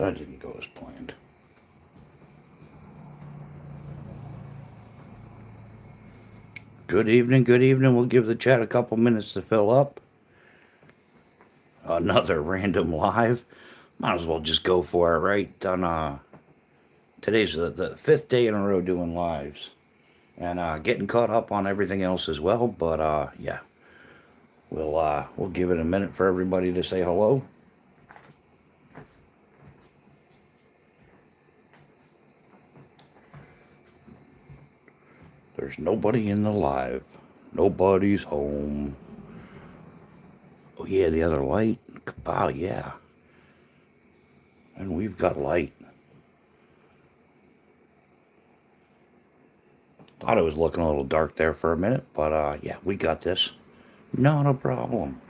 That didn't go as planned. Good evening, good evening. We'll give the chat a couple minutes to fill up. Another random live. Might as well just go for it, right? Today's the fifth day in a row doing lives. And getting caught up on everything else as well. But yeah. We'll give it a minute for everybody to say hello. There's nobody in the live. Nobody's home. Oh yeah, the other light. Oh yeah. And we've got light. Thought it was looking a little dark there for a minute, but yeah, we got this. Not a problem.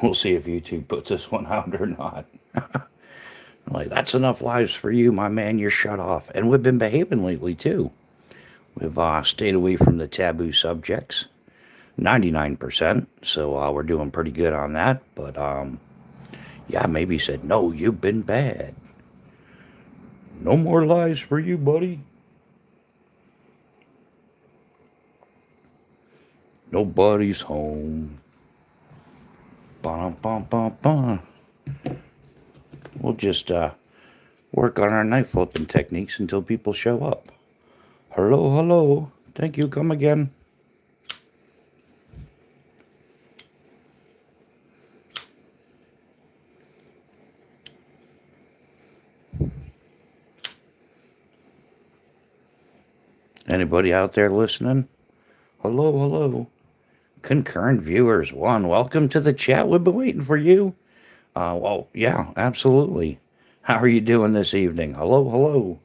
We'll see if YouTube puts this one out or not. Like, that's enough lives for you, my man. You're shut off. And we've been behaving lately, too. We've stayed away from the taboo subjects. 99%. So we're doing pretty good on that. But, yeah, maybe said, no, you've been bad. No more lies for you, buddy. Nobody's home. Ba-dum-bum-bum-bum. We'll just work on our knife flipping techniques until people show up. Hello, hello. Thank you. Come again. Anybody out there listening? Hello, hello. Concurrent viewers, one, welcome to the chat. We've been waiting for you. Well, yeah, absolutely. How are you doing this evening? Hello, hello.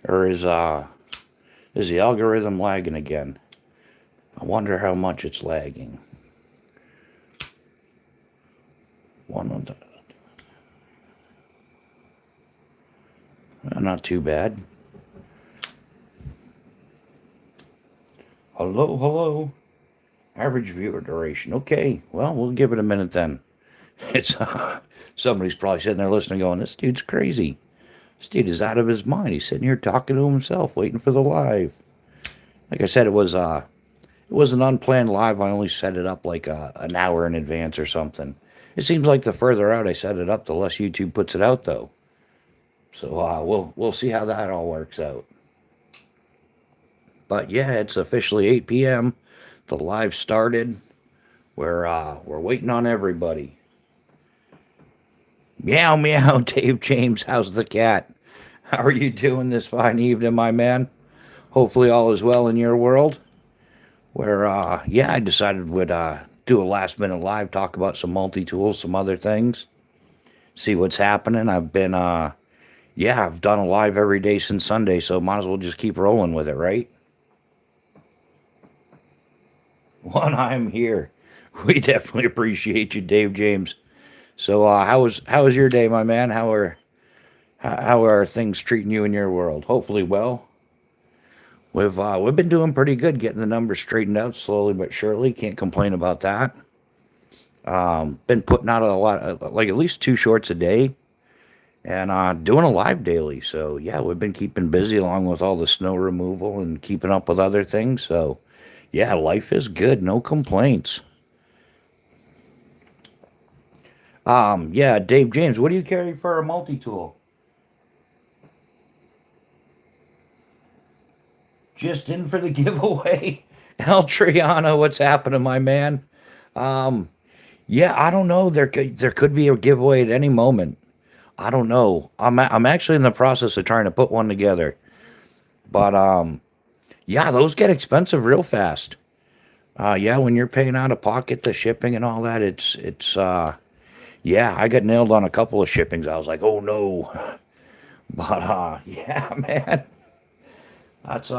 Or is the algorithm lagging again? I wonder how much it's lagging. Not too bad. Hello, hello. Average viewer duration. Okay, well, we'll give it a minute then. It's somebody's probably sitting there listening going, this dude's crazy. This dude is out of his mind. He's sitting here talking to himself, waiting for the live. Like I said, it was an unplanned live. I only set it up like an hour in advance or something. It seems like the further out I set it up, the less YouTube puts it out, though. So we'll see how that all works out. But yeah, it's officially 8 p.m. The live started. We're waiting on everybody. Meow meow, Dave James. How's the cat? How are you doing this fine evening, my man? Hopefully all is well in your world. Where yeah, I decided we'd do a last minute live, talk about some multi-tools, some other things, see what's happening. I've been yeah, I've done a live every day since Sunday, so might as well just keep rolling with it, right? One, I'm here. We definitely appreciate you, Dave James. So, how was your day, my man? How are things treating you in your world? Hopefully, well. We've been doing pretty good, getting the numbers straightened out slowly but surely. Can't complain about that. Been putting out a lot, like at least 2 shorts a day, and doing a live daily. So yeah, we've been keeping busy along with all the snow removal and keeping up with other things. So yeah, life is good. No complaints. Yeah, Dave James, what do you carry for a multi-tool? Just in for the giveaway. El Triano, what's happening, my man? Yeah, I don't know. There could be a giveaway at any moment. I don't know. I'm actually in the process of trying to put one together. But yeah, those get expensive real fast. Yeah, when you're paying out of pocket the shipping and all that, it's yeah, I got nailed on a couple of shippings. I was like, oh no. But yeah, man. That's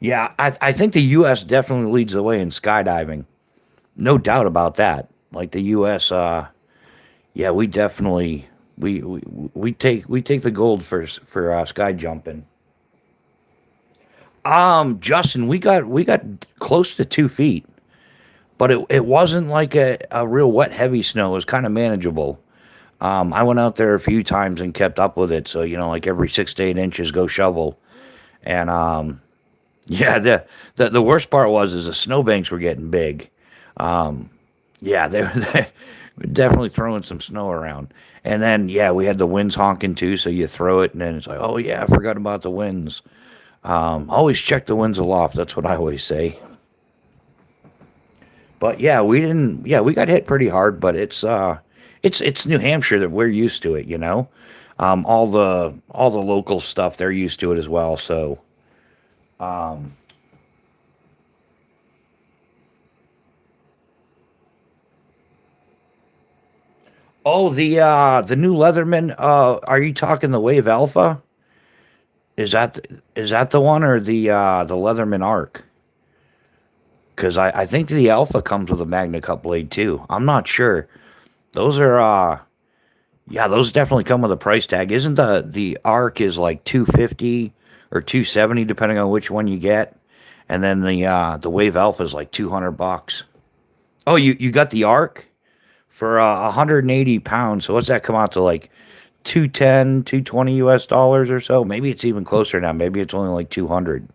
yeah, I think the US definitely leads the way in skydiving. No doubt about that. Like the US yeah, we definitely we take the gold for sky jumping. Justin, we got close to 2 feet, but it wasn't like a real wet, heavy snow. It was kind of manageable. I went out there a few times and kept up with it. So, like every 6 to 8 inches, go shovel. And yeah, the worst part is the snowbanks were getting big. Um, yeah, they were definitely throwing some snow around. And then yeah, we had the winds honking too. So you throw it, and then it's like, oh yeah, I forgot about the winds. Always check the winds aloft. That's what I always say. But yeah, we didn't. Yeah, we got hit pretty hard, but it's New Hampshire that we're used to it. All the local stuff, they're used to it as well. So um, oh, the new Leatherman. Are you talking the Wave Alpha? Is that the one, or the Leatherman Arc? Because I think the Alpha comes with a Magna Cup blade too. I'm not sure. Those are yeah, those definitely come with a price tag. Isn't the Arc is like 250 or 270 depending on which one you get, and then the Wave Alpha is like 200 bucks. Oh, you got the Arc for 180 pounds. So what's that come out to, like 210, 220 US dollars or so? Maybe it's even closer now. Maybe it's only like 200.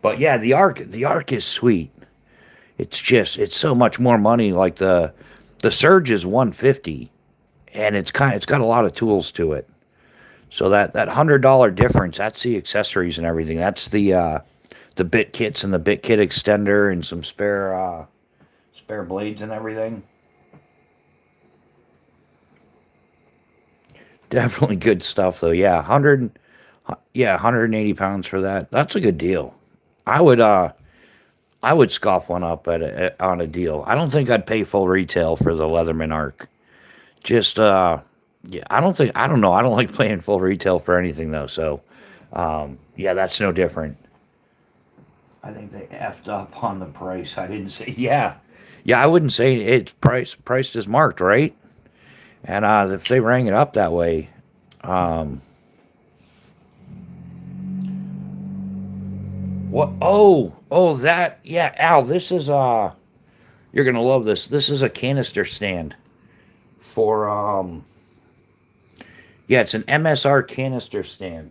But yeah, the Arc is sweet. It's so much more money. Like the Surge is 150, and it's got a lot of tools to it. So that $100 difference, that's the accessories and everything. That's the bit kits and the bit kit extender and some spare blades and everything. Definitely good stuff though. Yeah, 180 pounds for that. That's a good deal. I would I would scoff one up on a deal. I don't think I'd pay full retail for the Leatherman Arc. Just yeah, I don't know. I don't like paying full retail for anything though. So yeah, that's no different. I think they effed up on the price. I didn't say yeah. Yeah, I wouldn't say it's priced as marked, right? And if they rang it up that way, um, what? Oh, that. Yeah, Al. This is you're gonna love this. This is a canister stand for yeah, it's an MSR canister stand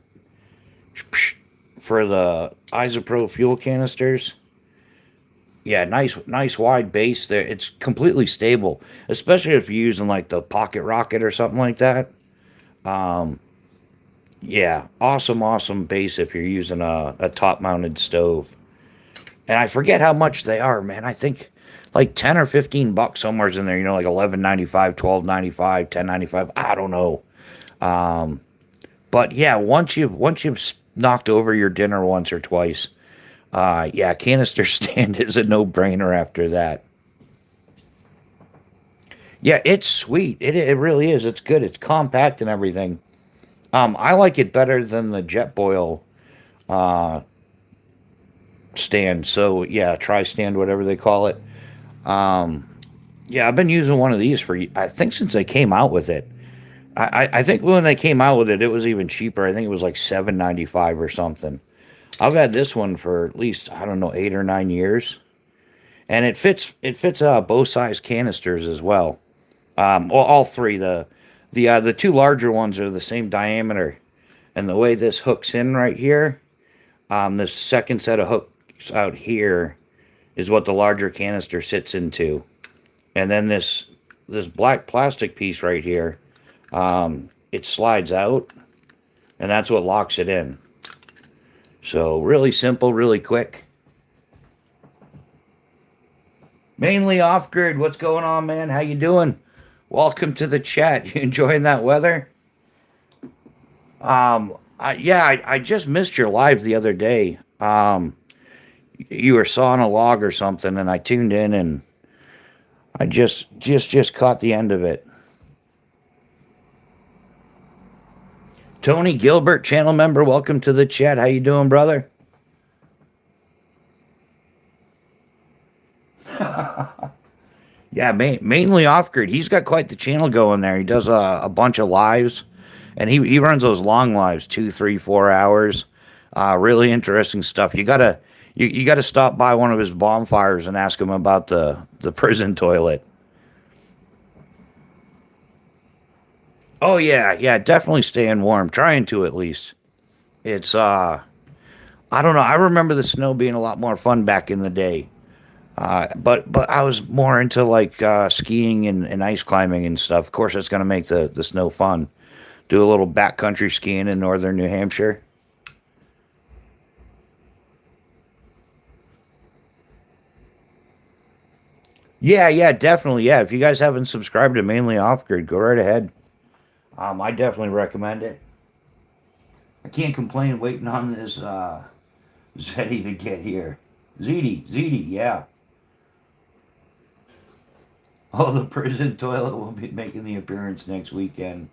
for the Isopro fuel canisters. Yeah, nice wide base there. It's completely stable, especially if you're using like the Pocket Rocket or something like that. Um, yeah, awesome base if you're using a top mounted stove. And I forget how much they are, man. I think like 10 or 15 bucks somewhere's in there, like 11.95, 12.95, 10.95. I don't know. Um, but yeah, once you've knocked over your dinner once or twice, yeah, canister stand is a no-brainer after that. Yeah, it's sweet. It really is. It's good. It's compact and everything. I like it better than the Jetboil uh stand. So yeah, tri stand, whatever they call it. Um, yeah, I've been using one of these for I think since they came out with it. I think when they came out with it, it was even cheaper. I think it was like 7.95 or something. I've had this one for at least, I don't know, 8 or 9 years, and it fits both size canisters as well. Well, all three. The two larger ones are the same diameter, and the way this hooks in right here, this second set of hooks out here is what the larger canister sits into, and then this black plastic piece right here, it slides out, and that's what locks it in. So really simple, really quick. Mainly off grid. What's going on, man? How you doing? Welcome to the chat. You enjoying that weather? Yeah, I just missed your live the other day. You were sawing a log or something, and I tuned in, and I just caught the end of it. Tony Gilbert, channel member, welcome to the chat. How you doing, brother? Yeah, mainly off grid. He's got quite the channel going there. He does a bunch of lives, and he runs those long lives, 2, 3, 4 hours. Really interesting stuff. You gotta stop by one of his bonfires and ask him about the prison toilet. Oh yeah, yeah, definitely staying warm. Trying to at least. It's I don't know. I remember the snow being a lot more fun back in the day. But I was more into like skiing and ice climbing and stuff. Of course, that's gonna make the snow fun. Do a little backcountry skiing in northern New Hampshire. Yeah, yeah, definitely. Yeah, if you guys haven't subscribed to Mainly Off Grid, go right ahead. I definitely recommend it. I can't complain waiting on this Zeddy to get here. Zeddy, yeah. Oh, the prison toilet will be making the appearance next weekend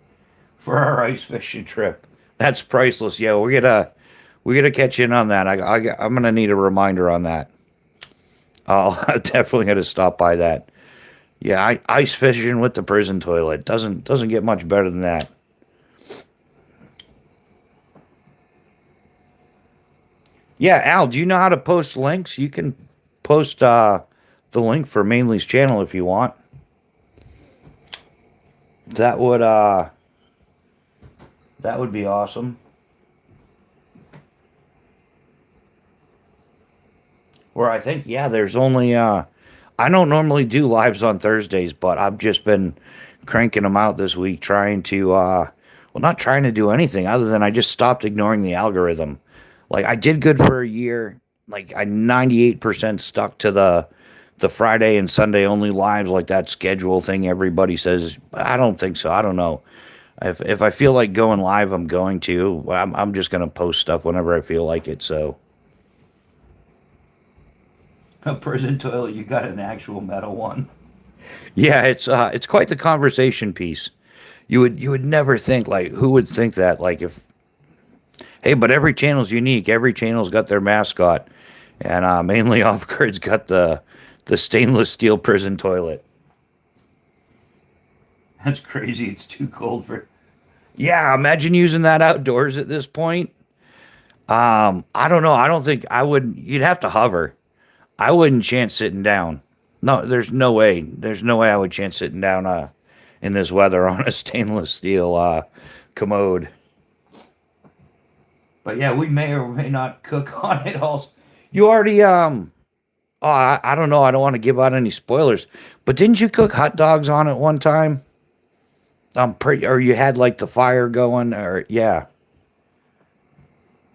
for our ice fishing trip. That's priceless. Yeah, we're gonna catch in on that. I'm gonna need a reminder on that. I'll definitely got to stop by that. Yeah, ice fishing with the prison toilet doesn't get much better than that. Yeah, Al, do you know how to post links? You can post the link for Mainly's channel if you want. That would uh that would be awesome. Where I think yeah, there's only I don't normally do lives on Thursdays, but I've just been cranking them out this week trying to well not trying to do anything other than I just stopped ignoring the algorithm. Like I did good for a year. Like I 98% stuck to the Friday and Sunday only lives like that schedule thing everybody says. I don't think so. I don't know. If I feel like going live, I'm going to. I'm just gonna post stuff whenever I feel like it. So a prison toilet, you got an actual metal one. Yeah, it's quite the conversation piece. You would never think like who would think that like if hey, but every channel's unique. Every channel's got their mascot, and mainly off grid's got the stainless steel prison toilet. That's crazy. It's too cold for. Yeah, imagine using that outdoors at this point. I don't know. I don't think I would. You'd have to hover. I wouldn't chance sitting down. No, there's no way. There's no way I would chance sitting down in this weather on a stainless steel commode. But yeah, we may or may not cook on it. Also, you already oh I don't know. I don't want to give out any spoilers. But didn't you cook hot dogs on it one time? I'm pretty. Or you had like the fire going. Or yeah,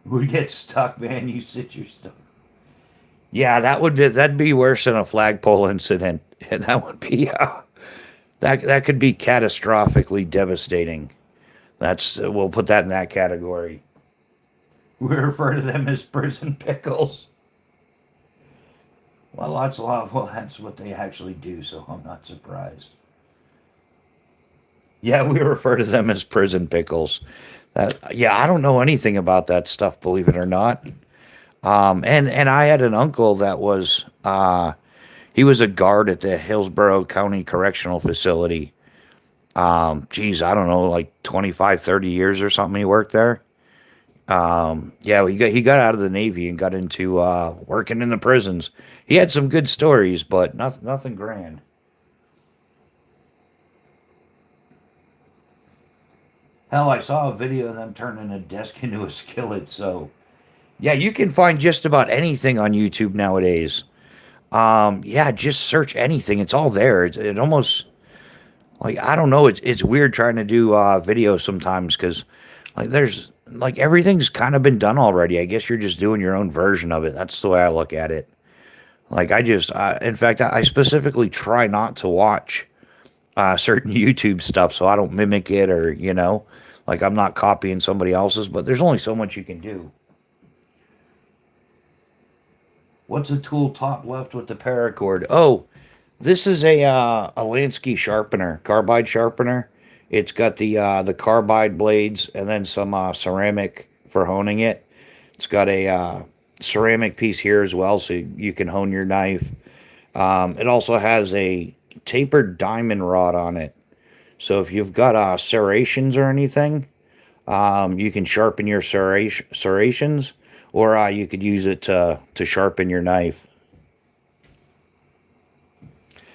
we get stuck, man. You sit your stuff. Yeah, that'd be worse than a flagpole incident. And that would be that could be catastrophically devastating. That's we'll put that in that category. We refer to them as prison pickles. Well, lots a lot. Well, that's what they actually do, so I'm not surprised. Yeah, we refer to them as prison pickles. Yeah, I don't know anything about that stuff, believe it or not. And I had an uncle that was he was a guard at the Hillsborough County Correctional Facility. Geez, I don't know, like 25, 30 years or something he worked there. Yeah, he got out of the Navy and got into working in the prisons. He had some good stories, but nothing grand. Hell, I saw a video of them turning a desk into a skillet, so yeah, you can find just about anything on YouTube nowadays. Yeah, just search anything. It's all there. It almost like I don't know. It's weird trying to do videos sometimes because like there's like everything's kind of been done already. I guess you're just doing your own version of it. That's the way I look at it. Like I just, in fact, I specifically try not to watch certain YouTube stuff so I don't mimic it or like I'm not copying somebody else's. But there's only so much you can do. What's a tool top left with the paracord? Oh, this is a Lansky sharpener, carbide sharpener. It's got the carbide blades and then some ceramic for honing it. It's got a ceramic piece here as well, so you can hone your knife. It also has a tapered diamond rod on it. So if you've got serrations or anything, you can sharpen your serrations. or you could use it to sharpen your knife.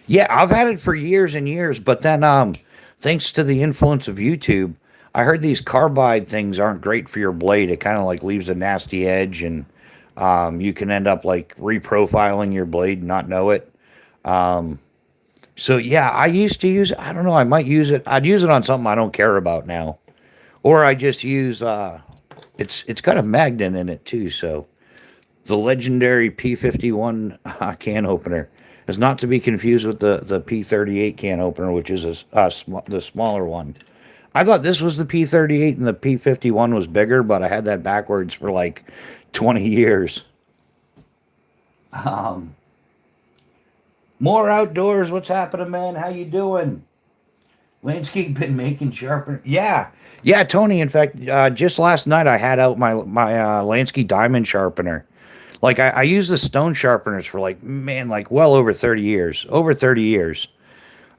Yeah, I've had it for years and years, but then thanks to the influence of YouTube, I heard these carbide things aren't great for your blade. It kind of like leaves a nasty edge, and you can end up like reprofiling your blade and not know it. Um, so yeah, I used to use it. I don't know. I might use it. I'd use it on something I don't care about now, or I just use. It's got a magnet in it too, so the legendary P51 can opener is not to be confused with the P38 can opener, which is the smaller one. I thought this was the P38 and the P51 was bigger, but I had that backwards for like 20 years. Um, More outdoors. What's happening, man? How you doing? Landscape been making sharper. Yeah, yeah, Tony. In fact, just last night I had out my Lansky diamond sharpener. Like I use the stone sharpeners for like man, like well over 30 years. Over 30 years.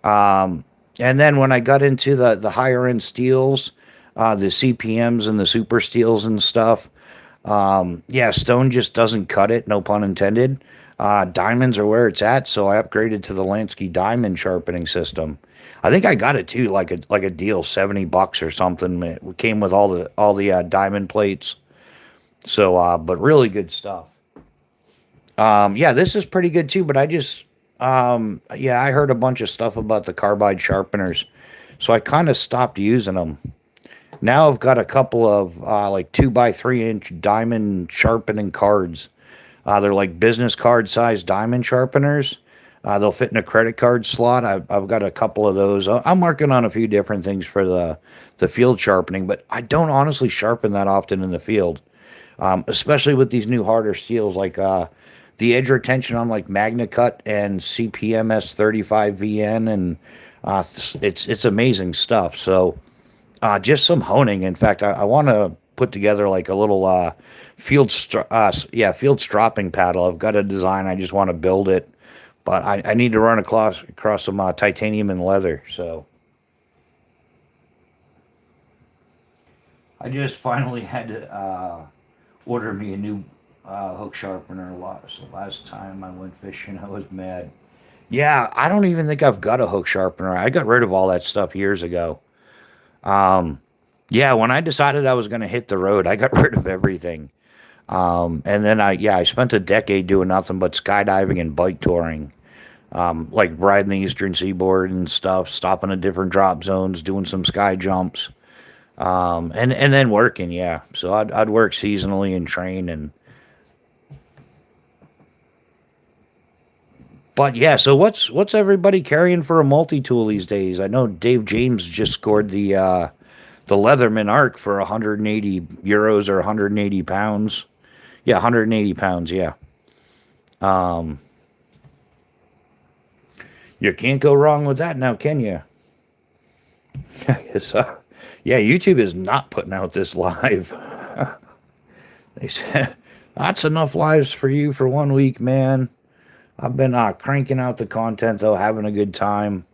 Um, and then when I got into the higher end steels, the CPMs and the super steels and stuff, yeah, stone just doesn't cut it. No pun intended. Diamonds are where it's at, so I upgraded to the Lansky diamond sharpening system. I think I got it too, like a deal, $70 or something. It came with all the diamond plates. So, but really good stuff. Yeah, this is pretty good too. But yeah, I heard a bunch of stuff about the carbide sharpeners, so I kind of stopped using them. Now I've got a couple of like 2 by 3 inch diamond sharpening cards. They're like business card size diamond sharpeners. They'll fit in a credit card slot. I've got a couple of those. I'm working on a few different things for the field sharpening, but I don't honestly sharpen that often in the field, especially with these new harder steels like the edge retention on like MagnaCut and CPMS 35 VN, and it's amazing stuff. So just some honing. In fact, I want to put together like a little field stropping paddle. I've got a design. I just want to build it, but I need to run across some titanium and leather. So I just finally had to order me a new hook sharpener. So last time I went fishing, I was mad. Yeah, I don't even think I've got a hook sharpener. I got rid of all that stuff years ago. Um, yeah, when I decided I was going to hit the road, I got rid of everything. And then I spent a decade doing nothing but skydiving and bike touring, like riding the Eastern Seaboard and stuff, stopping at different drop zones, doing some sky jumps, and then working. Yeah, so I'd work seasonally and train and. But yeah, so what's everybody carrying for a multi-tool these days? I know Dave James just scored the Leatherman Arc for 180 euros or 180 pounds. Yeah, 180 pounds. Yeah. Um, you can't go wrong with that now, can you? So, yeah, YouTube is not putting out this live. They said that's enough lives for you for 1 week, man. I've been cranking out the content though, having a good time.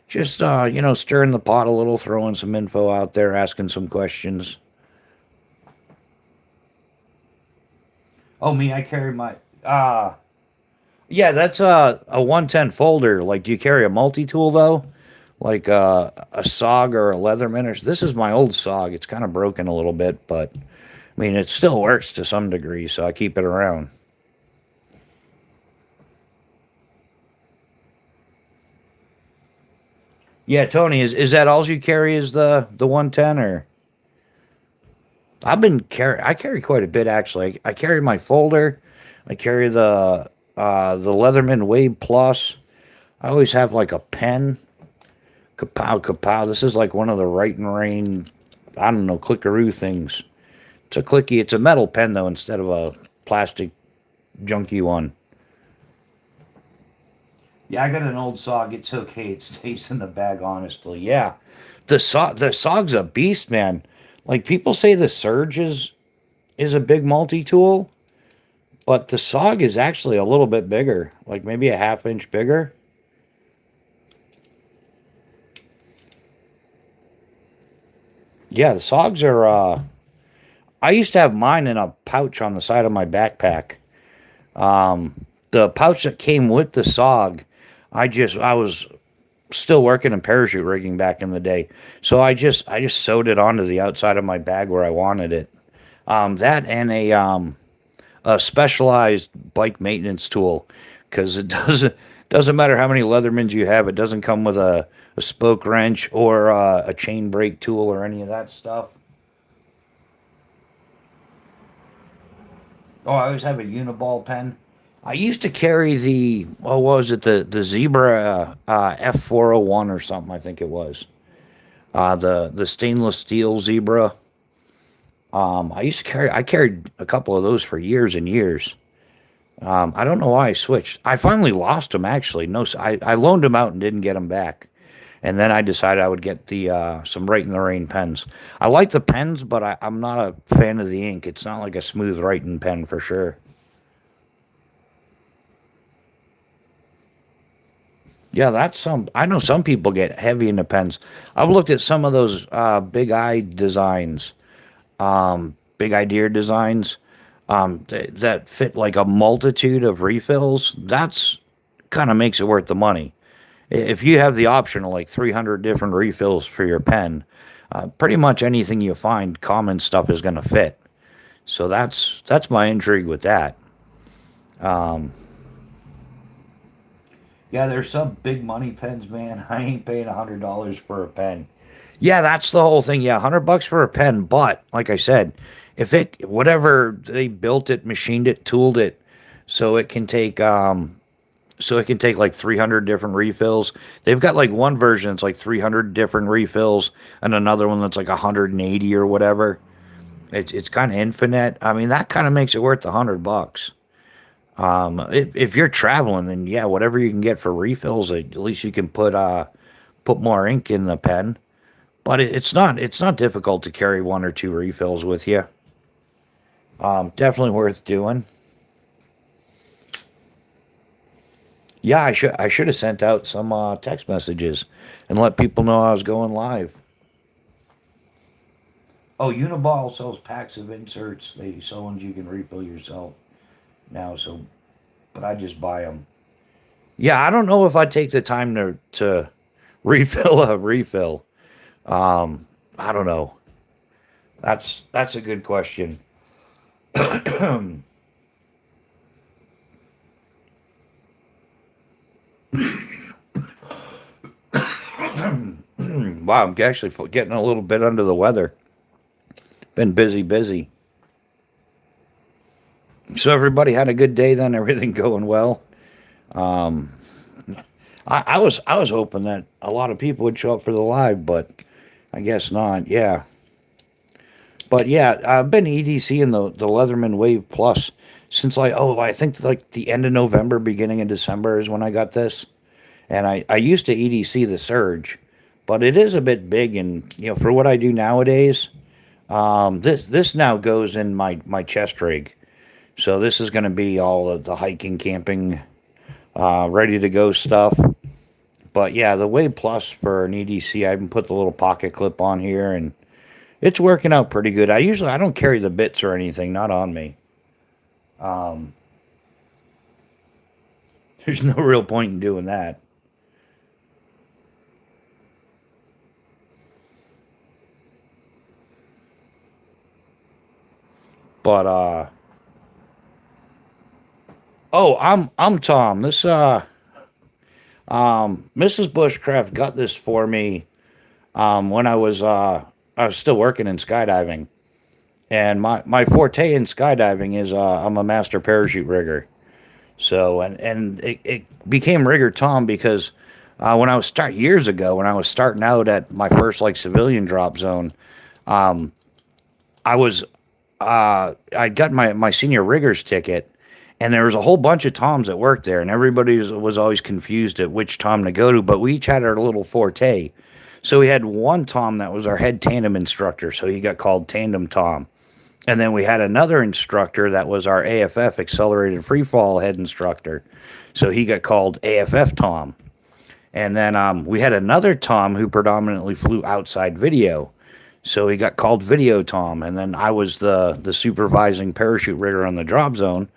Just stirring the pot a little, throwing some info out there, asking some questions. Oh, me, I carry my yeah, that's a 110 folder. Like, do you carry a multi-tool though? Like a SOG or a Leatherman or this is my old SOG. It's kind of broken a little bit, but I mean it still works to some degree, so I keep it around. Yeah, Tony, is that all you carry is the 110 or I carry quite a bit actually. I carry my folder. I carry the Leatherman Wave Plus. I always have like a pen. Kapow kapow. This is like one of the Right and Rain, I don't know, clickaroo things. It's a clicky. It's a metal pen though instead of a plastic junky one. Yeah, I got an old SOG. It's okay. It stays in the bag, honestly. Yeah, the SOG's a beast, man. Like people say, the Surge is a big multi-tool, but the SOG is actually a little bit bigger, like maybe a half inch bigger. Yeah, the SOGs are. I used to have mine in a pouch on the side of my backpack. The pouch that came with the SOG, I was still working in parachute rigging back in the day, so I just sewed it onto the outside of my bag where I wanted it. That and a specialized bike maintenance tool, because it doesn't matter how many Leathermans you have, it doesn't come with a spoke wrench or a chain brake tool or any of that stuff. Oh, I always have a Uniball pen. I used to carry the, what was it, the Zebra F401 or something, I think it was. The stainless steel Zebra. I carried a couple of those for years and years. I don't know why I switched. I finally lost them actually. No, I loaned them out and didn't get them back. And then I decided I would get the some Right in the Rain pens. I like the pens, but I'm not a fan of the ink. It's not like a smooth writing pen for sure. Yeah, that's some. I know some people get heavy in the pens. I've looked at some of those big eye designs, big idea designs that fit like a multitude of refills. That's kind of makes it worth the money. If you have the option of like 300 different refills for your pen, pretty much anything you find, common stuff is going to fit. So that's my intrigue with that. Um, yeah, there's some big money pens, man. I ain't paying $100 for a pen. Yeah, that's the whole thing. Yeah, $100 for a pen, but like I said, if it whatever they built it, machined it, tooled it, so it can take like 300 different refills. They've got like one version that's like 300 different refills and another one that's like 180 or whatever. It's kind of infinite. I mean, that kind of makes it worth $100. If you're traveling, then yeah, whatever you can get for refills, at least you can put more ink in the pen. But it's not difficult to carry one or two refills with you. Definitely worth doing. Yeah, I should have sent out some text messages and let people know I was going live. Oh, Uniball sells packs of inserts. They sell ones you can refill yourself now. So, but I just buy them. Yeah, I don't know if I take the time to refill a refill. I don't know. That's a good question. Wow, I'm actually getting a little bit under the weather. Been busy, busy. So everybody had a good day then. Everything going well. Um, I was hoping that a lot of people would show up for the live, but I guess not. Yeah, but yeah, I've been EDC in the Leatherman Wave Plus since like, oh, I think like the end of November, beginning of December is when I got this. And I used to EDC the Surge, but it is a bit big, and for what I do nowadays, this now goes in my chest rig. So this is going to be all of the hiking, camping, ready to go stuff. But yeah, the Wave Plus for an EDC, I even put the little pocket clip on here, and it's working out pretty good. I don't carry the bits or anything, not on me. Um, there's no real point in doing that. But oh, I'm Tom. This Mrs. Bushcraft got this for me when I was still working in skydiving. And my forte in skydiving is I'm a master parachute rigger. So and it became Rigger Tom because when I was start years ago when I was starting out at my first like civilian drop zone, um, I was I got my senior riggers ticket, and there was a whole bunch of Toms that worked there, and everybody was always confused at which Tom to go to. But we each had our little forte. So we had one Tom that was our head tandem instructor, so he got called Tandem Tom. And then we had another instructor that was our AFF accelerated free fall head instructor, so he got called AFF Tom. And then we had another Tom who predominantly flew outside video. So he got called Video Tom, and then I was the supervising parachute rigger on the drop zone.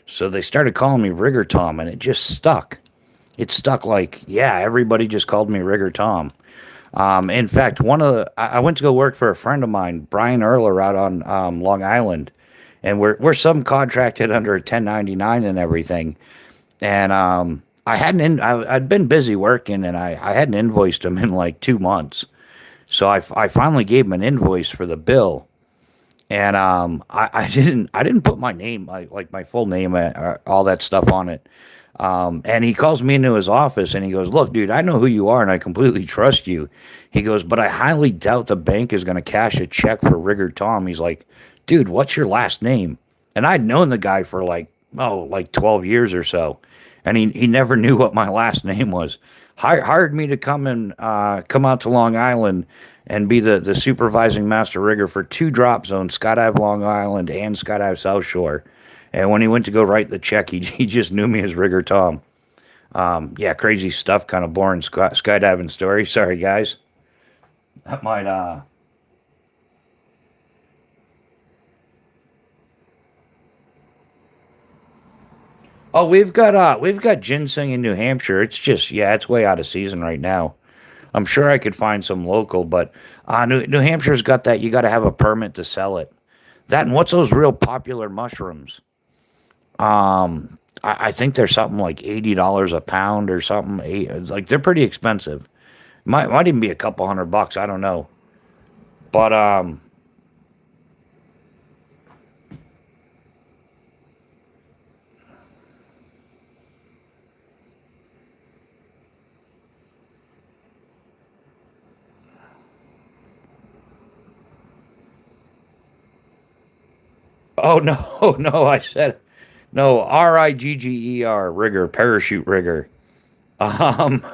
So they started calling me Rigger Tom, and it just stuck. It stuck like, yeah, everybody just called me Rigger Tom. In fact, I went to go work for a friend of mine, Brian Erler, out on Long Island, and we're subcontracted under a 1099 and everything. And I'd been busy working, and I hadn't invoiced him in like 2 months. So I finally gave him an invoice for the bill, and I didn't put my name, like my full name, all that stuff on it. And he calls me into his office and he goes, "Look, dude, I know who you are and I completely trust you." He goes, "But I highly doubt the bank is going to cash a check for Rigger Tom." He's like, "Dude, what's your last name?" And I'd known the guy for like 12 years or so. And he never knew what my last name was. Hired me to come out to Long Island and be the supervising master rigger for two drop zones, Skydive Long Island and Skydive South Shore. And when he went to go write the check, he just knew me as Rigger Tom. Yeah, crazy stuff, kind of boring skydiving story. Sorry, guys. That might Oh, we've got ginseng in New Hampshire. It's just, yeah, it's way out of season right now. I'm sure I could find some local, but New Hampshire's got that. You got to have a permit to sell it. That and what's those real popular mushrooms? I think they're something like $80 a pound or something. It's like they're pretty expensive. Might even be a couple $100. I don't know. But oh no, no, I said no. Rigger rigger, parachute rigger. Um,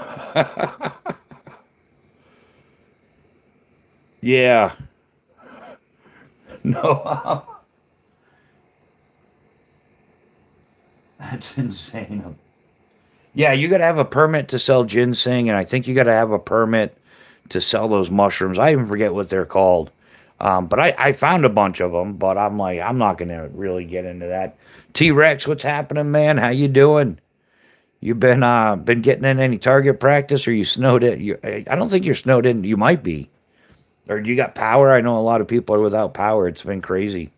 yeah, no, that's insane. Yeah, you got to have a permit to sell ginseng, and I think you got to have a permit to sell those mushrooms. I even forget what they're called. But I found a bunch of them, but I'm like, I'm not gonna really get into that. T Rex, what's happening, man? How you doing? You been getting in any target practice, or you snowed in? I don't think you're snowed in. You might be, or do you got power? I know a lot of people are without power. It's been crazy.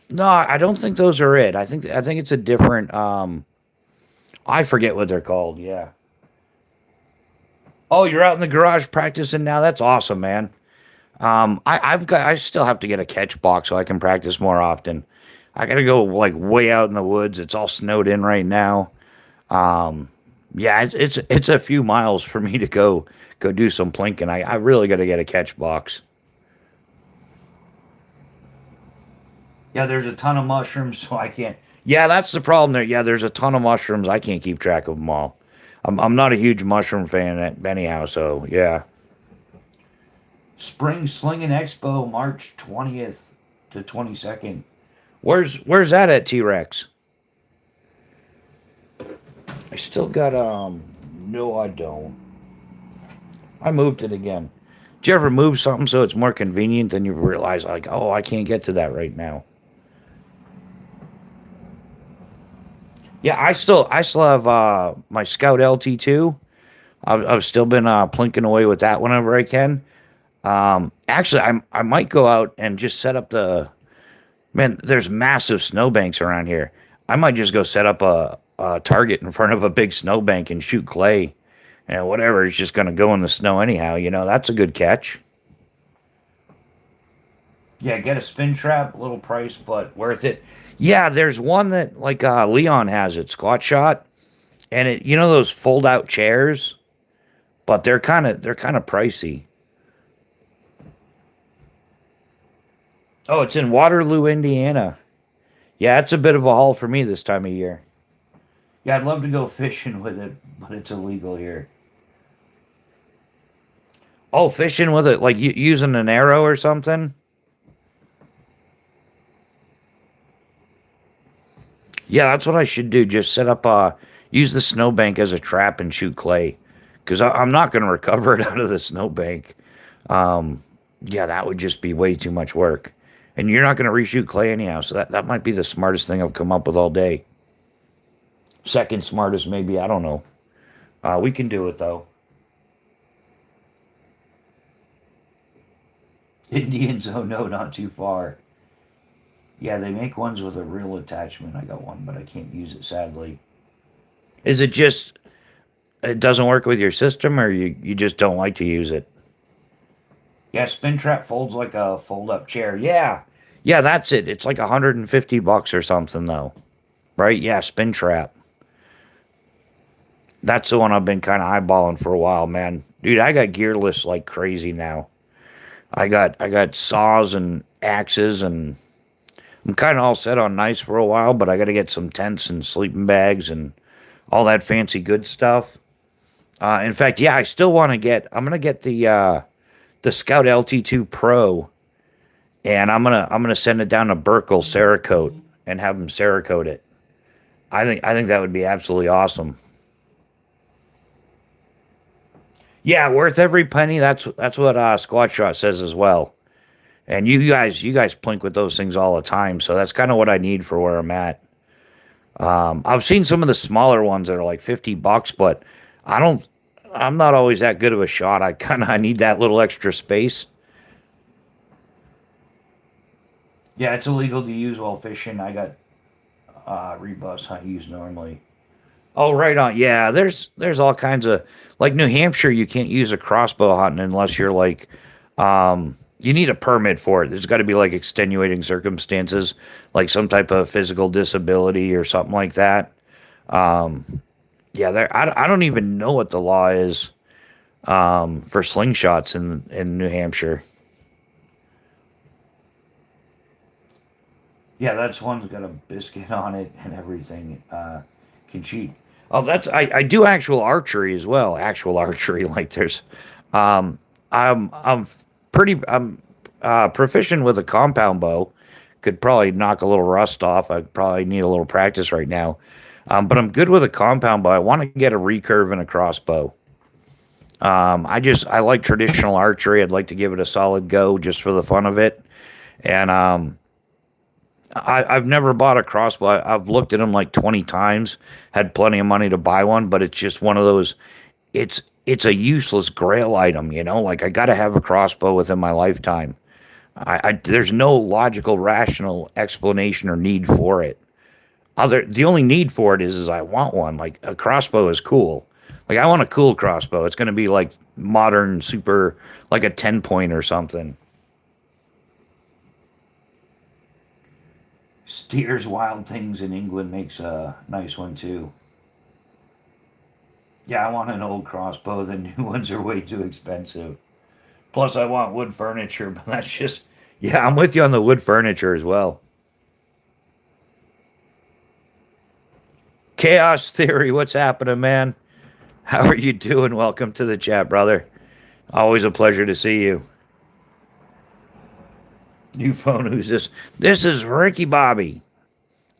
No, I don't think those are it. I think it's a different. I forget what they're called. Yeah. Oh, you're out in the garage practicing now. That's awesome, man. I still have to get a catch box so I can practice more often. I gotta go like way out in the woods. It's all snowed in right now. Um, yeah, it's a few miles for me to go do some plinking. I really got to get a catch box. Yeah, there's a ton of mushrooms, so I can't. Yeah, that's the problem there. Yeah, there's a ton of mushrooms. I can't keep track of them all. I'm not a huge mushroom fan anyhow, so yeah. Spring Slinging Expo, March 20th to 22nd. Where's that at, T Rex? I still got no I don't. I moved it again. Did you ever move something so it's more convenient than you realize like, oh, I can't get to that right now? Yeah, I still have my Scout LT2. I've still been plinking away with that whenever I can. Actually, I might go out and just set up the man. There's massive snowbanks around here. I might just go set up a target in front of a big snowbank and shoot clay, and whatever is just gonna go in the snow anyhow. That's a good catch. Yeah, get a spin trap, a little price, but worth it. Yeah, there's one that like Leon has it, squat shot, and those fold out chairs, but they're kind of pricey. Oh, it's in Waterloo, Indiana. Yeah, it's a bit of a haul for me this time of year. Yeah, I'd love to go fishing with it, but it's illegal here. Oh, fishing with it, like using an arrow or something. Yeah, that's what I should do. Just set up use the snowbank as a trap and shoot clay, because I'm not going to recover it out of the snowbank. Um, yeah, that would just be way too much work, and you're not going to reshoot clay anyhow. So that might be the smartest thing I've come up with all day. Second smartest, maybe, I don't know. We can do it though. Indians, oh no, not too far. Yeah, they make ones with a real attachment. I got one, but I can't use it sadly. Is it just it doesn't work with your system, or you just don't like to use it? Yeah, spin trap folds like a fold up chair. Yeah. Yeah, that's it. It's like 150 bucks or something though. Right? Yeah, spin trap. That's the one I've been kind of eyeballing for a while, man. Dude, I got gear lists like crazy now. I got saws and axes, and I'm kind of all set on knives for a while, but I got to get some tents and sleeping bags and all that fancy good stuff. In fact, yeah, I still want to get. I'm gonna get the Scout LT2 Pro, and I'm gonna send it down to Burkle Cerakote and have them Cerakote it. I think that would be absolutely awesome. Yeah, worth every penny. That's what Squat Shot says as well. And you guys plink with those things all the time, so that's kind of what I need for where I'm at. I've seen some of the smaller ones that are like 50 bucks, but I don't. I'm not always that good of a shot. I need that little extra space. Yeah, it's illegal to use while fishing. I got rebus I use normally. Oh, right on. Yeah, there's all kinds of like New Hampshire. You can't use a crossbow hunting unless you're like, you need a permit for it. There's got to be like extenuating circumstances, like some type of physical disability or something like that. Um, yeah, I don't even know what the law is for slingshots in New Hampshire. Yeah, that's one's got a biscuit on it and everything. Can cheat. Oh, I do actual archery as well. Actual archery, like there's, um, I'm pretty proficient with a compound bow. Could probably knock a little rust off. I probably need a little practice right now. But I'm good with a compound bow. I want to get a recurve and a crossbow. I like traditional archery. I'd like to give it a solid go just for the fun of it. And I've never bought a crossbow. I've looked at them like 20 times, had plenty of money to buy one, but it's just one of those. It's a useless grail item, you know. Like I got to have a crossbow within my lifetime. There's no logical, rational explanation or need for it. The only need for it is I want one. Like a crossbow is cool. Like I want a cool crossbow. It's going to be like modern, super, like a 10 point or something. Steers Wild Things in England makes a nice one too. Yeah, I want an old crossbow. The new ones are way too expensive. Plus, I want wood furniture, but that's just. Yeah, I'm with you on the wood furniture as well. Chaos Theory, what's happening, man? How are you doing? Welcome to the chat, brother. Always a pleasure to see you. New phone, who's this? This is Ricky Bobby.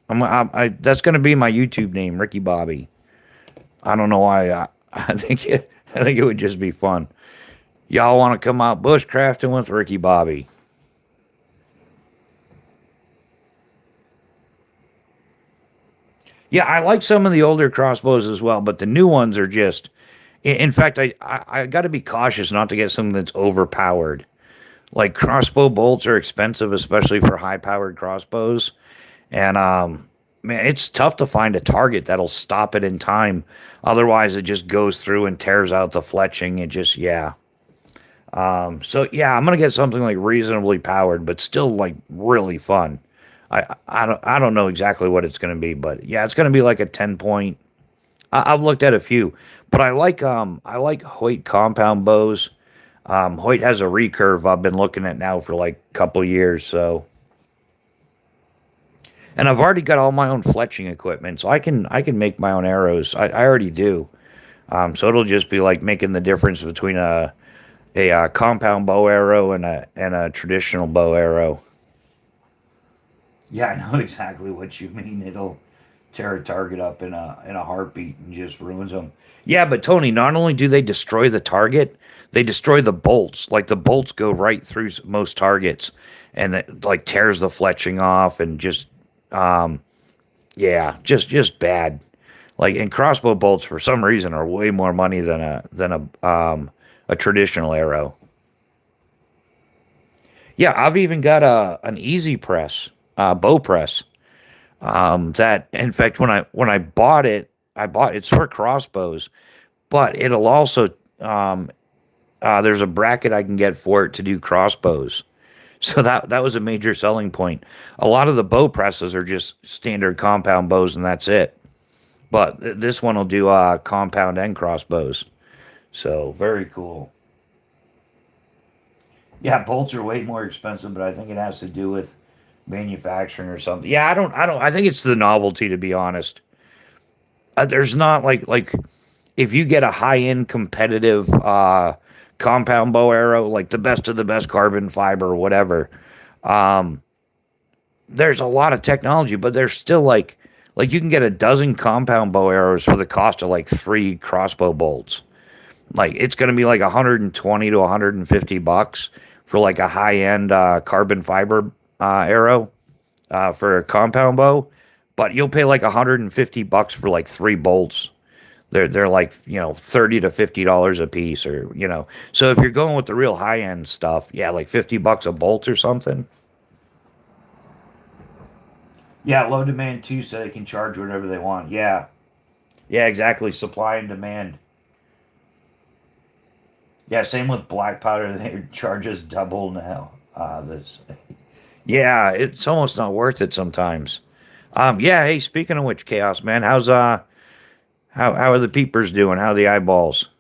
That's going to be my YouTube name, Ricky Bobby. I don't know why. I think it would just be fun. Y'all want to come out bushcrafting with Ricky Bobby? Yeah, I like some of the older crossbows as well, but the new ones are just. In fact, I got to be cautious not to get something that's overpowered. Like crossbow bolts are expensive, especially for high-powered crossbows, and man, it's tough to find a target that'll stop it in time. Otherwise, it just goes through and tears out the fletching. It just yeah. So yeah, I'm gonna get something like reasonably powered, but still like really fun. I don't know exactly what it's gonna be, but yeah, it's gonna be like a 10 point. I've looked at a few, but I like Hoyt compound bows. Hoyt has a recurve I've been looking at now for like a couple years, so and I've already got all my own fletching equipment, so I can make my own arrows. I already do. So it'll just be like making the difference between a compound bow arrow and a traditional bow arrow. Yeah, I know exactly what you mean. It'll tear a target up in a heartbeat and just ruins them. Yeah, but Tony, not only do they destroy the target, they destroy the bolts. Like the bolts go right through most targets, and it like tears the fletching off, and just um, yeah, just bad. Like and crossbow bolts for some reason are way more money than a traditional arrow. Yeah, I've even got a an easy press, bow press. That in fact when I bought it, I bought it's for crossbows, but it'll also there's a bracket I can get for it to do crossbows. So that was a major selling point. A lot of the bow presses are just standard compound bows and that's it. But this one will do compound and crossbows. So very cool. Yeah, bolts are way more expensive, but I think it has to do with manufacturing or something. Yeah, I don't. I think it's the novelty, to be honest. There's not like if you get a high end competitive compound bow arrow, like the best of the best carbon fiber or whatever. Um, there's a lot of technology, but there's still like you can get a dozen compound bow arrows for the cost of like three crossbow bolts. Like it's going to be like 120 to 150 bucks for like a high end carbon fiber arrow for a compound bow, but you'll pay like 150 bucks for like three bolts. They're like, you know, 30 to $50 a piece, or you know. So if you're going with the real high end stuff, yeah, like 50 bucks a bolt or something. Yeah, low demand too, so they can charge whatever they want. Yeah. Yeah, exactly. Supply and demand. Yeah, same with black powder. They charge us double now. This. Yeah, it's almost not worth it sometimes. Yeah. Hey, speaking of which, chaos man, how's how are the peepers doing? How are the eyeballs?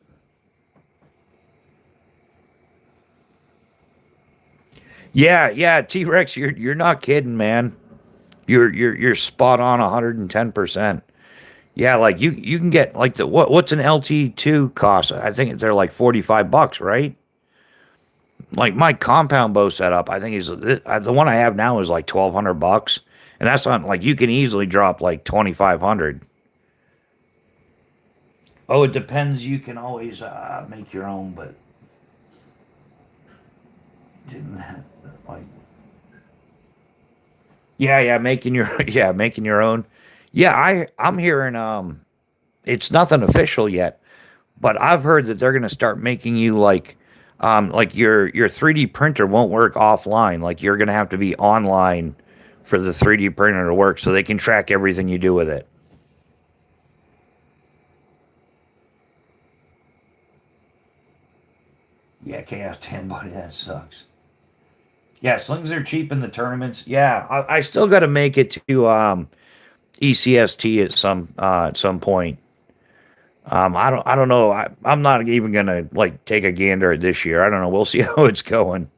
Yeah, yeah, T Rex, you're not kidding, man. You're spot on 110%. Yeah, like you can get like the what's an LT2 cost? I think they're like 45 bucks, right? Like my compound bow setup, I think is the one I have now is like 1200 bucks, and that's not like you can easily drop like 2500. Oh, it depends. You can always make your own, but didn't like yeah, yeah, making your yeah, making your own. Yeah, I'm hearing it's nothing official yet, but I've heard that they're going to start making you like your 3D printer won't work offline. Like you're going to have to be online for the 3D printer to work so they can track everything you do with it. Yeah, Chaos 10, buddy, that sucks. Yeah, slings are cheap in the tournaments. Yeah, I still got to make it to ECST at some point. I don't know. I'm not even gonna like take a gander at this year. I don't know. We'll see how it's going.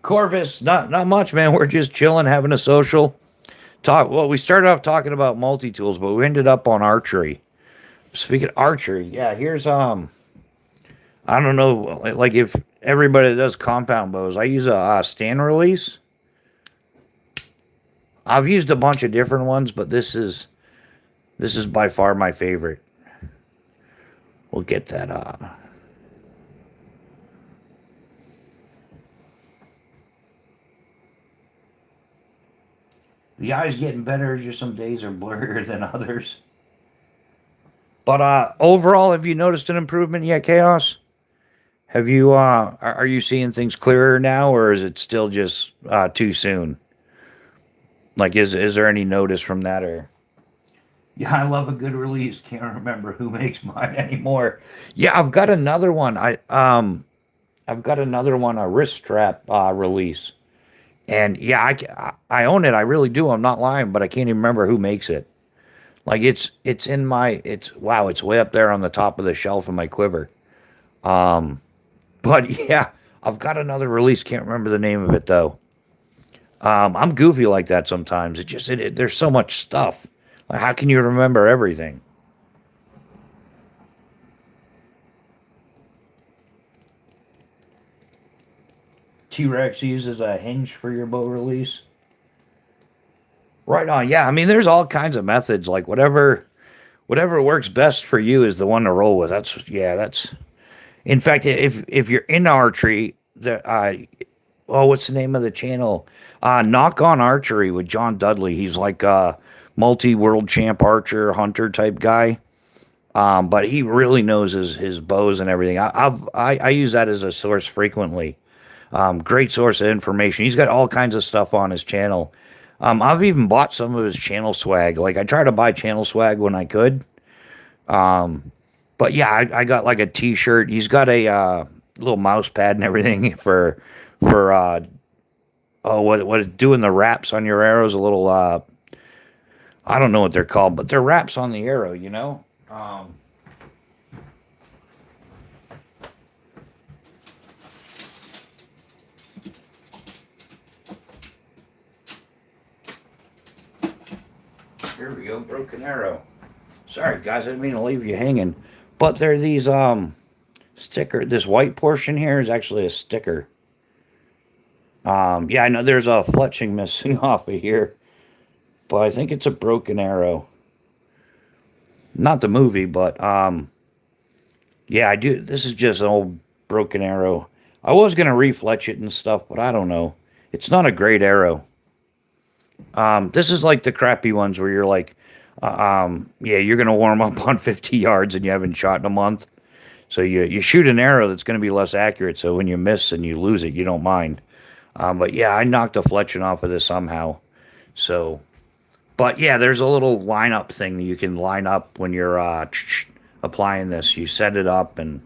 Corvus, not much, man. We're just chilling, having a social talk. Well, we started off talking about multi tools, but we ended up on archery. Speaking of archery, yeah, here's I don't know, like if everybody that does compound bows, I use a stand release. I've used a bunch of different ones, but this is by far my favorite. We'll get that. The eye's getting better. Just some days are blurrier than others. But overall, have you noticed an improvement yet, Chaos? Have you? Are you seeing things clearer now, or is it still just too soon? Like, is there any notice from that, or? Yeah, I love a good release. Can't remember who makes mine anymore. Yeah, I've got another one, a wrist strap release. And yeah, I own it. I really do. I'm not lying, but I can't even remember who makes it. Like it's in my it's wow, it's way up there on the top of the shelf in my quiver. Um, but yeah, I've got another release. Can't remember the name of it though. I'm goofy like that sometimes. There's so much stuff. Like, how can you remember everything? T-Rex uses a hinge for your bow release. Right on. Yeah, I mean, there's all kinds of methods. Like whatever works best for you is the one to roll with. That's. In fact, if you're in archery, what's the name of the channel? Knock on Archery with John Dudley. He's like a multi-world champ archer, hunter type guy. But he really knows his bows and everything. I use that as a source frequently. Great source of information. He's got all kinds of stuff on his channel. I've even bought some of his channel swag. Like I try to buy channel swag when I could. But yeah, I got like a T-shirt. He's got a little mouse pad and everything for what is doing the wraps on your arrows. A little I don't know what they're called, but they're wraps on the arrow. You know. Here we go, broken arrow. Sorry guys, I didn't mean to leave you hanging. But they're these sticker. This white portion here is actually a sticker. Yeah, I know there's a fletching missing off of here, but I think it's a broken arrow. Not the movie, but yeah, I do. This is just an old broken arrow. I was gonna refletch it and stuff, but I don't know. It's not a great arrow. This is like the crappy ones where you're like, yeah, you're gonna warm up on 50 yards and you haven't shot in a month. So you shoot an arrow that's gonna be less accurate. So when you miss and you lose it, you don't mind. But yeah, I knocked a fletching off of this somehow. So, but yeah, there's a little lineup thing that you can line up when you're applying this. You set it up and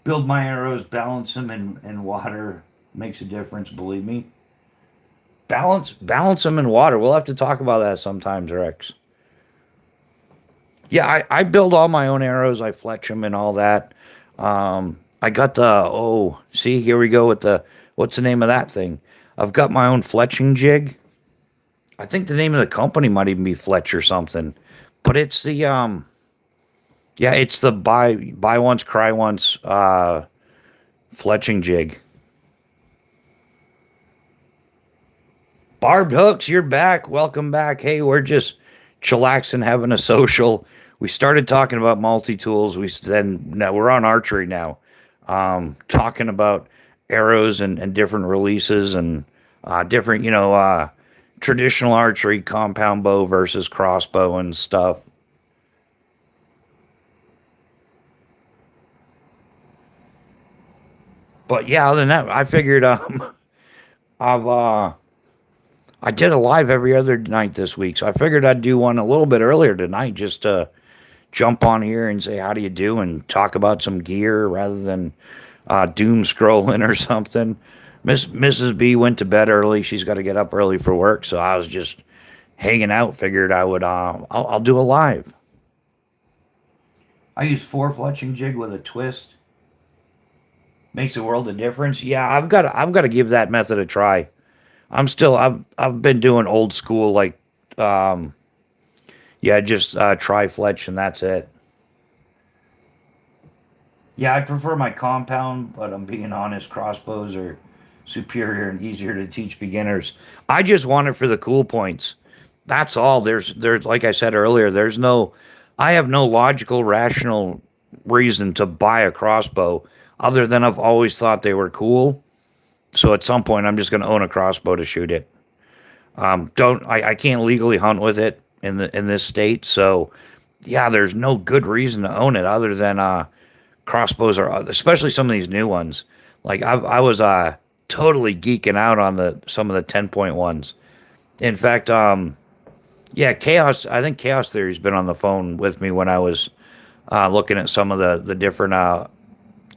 build my arrows, balance them in water. Makes a difference, believe me. Balance them in water. We'll have to talk about that sometimes, Rex. Yeah, I build all my own arrows. I fletch them and all that. I got see, here we go with what's the name of that thing? I've got my own fletching jig. I think the name of the company might even be Fletch or something. But it's the yeah, it's the buy once, cry once fletching jig. Barbed hooks, you're back. Welcome back. Hey, we're just chillaxing, having a social. We started talking about multi-tools. Now we're on archery now. Talking about arrows and different releases and different, traditional archery, compound bow versus crossbow and stuff. But yeah, other than that, I figured I did a live every other night this week, so I figured I'd do one a little bit earlier tonight just to jump on here and say how do you do and talk about some gear rather than doom scrolling or something. Mrs. B went to bed early. She's got to get up early for work, so I was just hanging out. Figured I would I'll do a live. I use 4 fletching jig with a twist. Makes a world of difference. Yeah, I've got to give that method a try. I've been doing old school like yeah, just try fletch and that's it. Yeah, I prefer my compound, but I'm being honest, crossbows are superior and easier to teach beginners. I just want it for the cool points. That's all. There's like I said earlier, I have no logical, rational reason to buy a crossbow other than I've always thought they were cool. So at some point, I'm just going to own a crossbow to shoot it. I can't legally hunt with it in this state, so yeah, there's no good reason to own it other than crossbows are, especially some of these new ones. Like I was totally geeking out on some of the 10-point ones. In fact, yeah, Chaos. I think Chaos Theory's been on the phone with me when I was looking at some of the different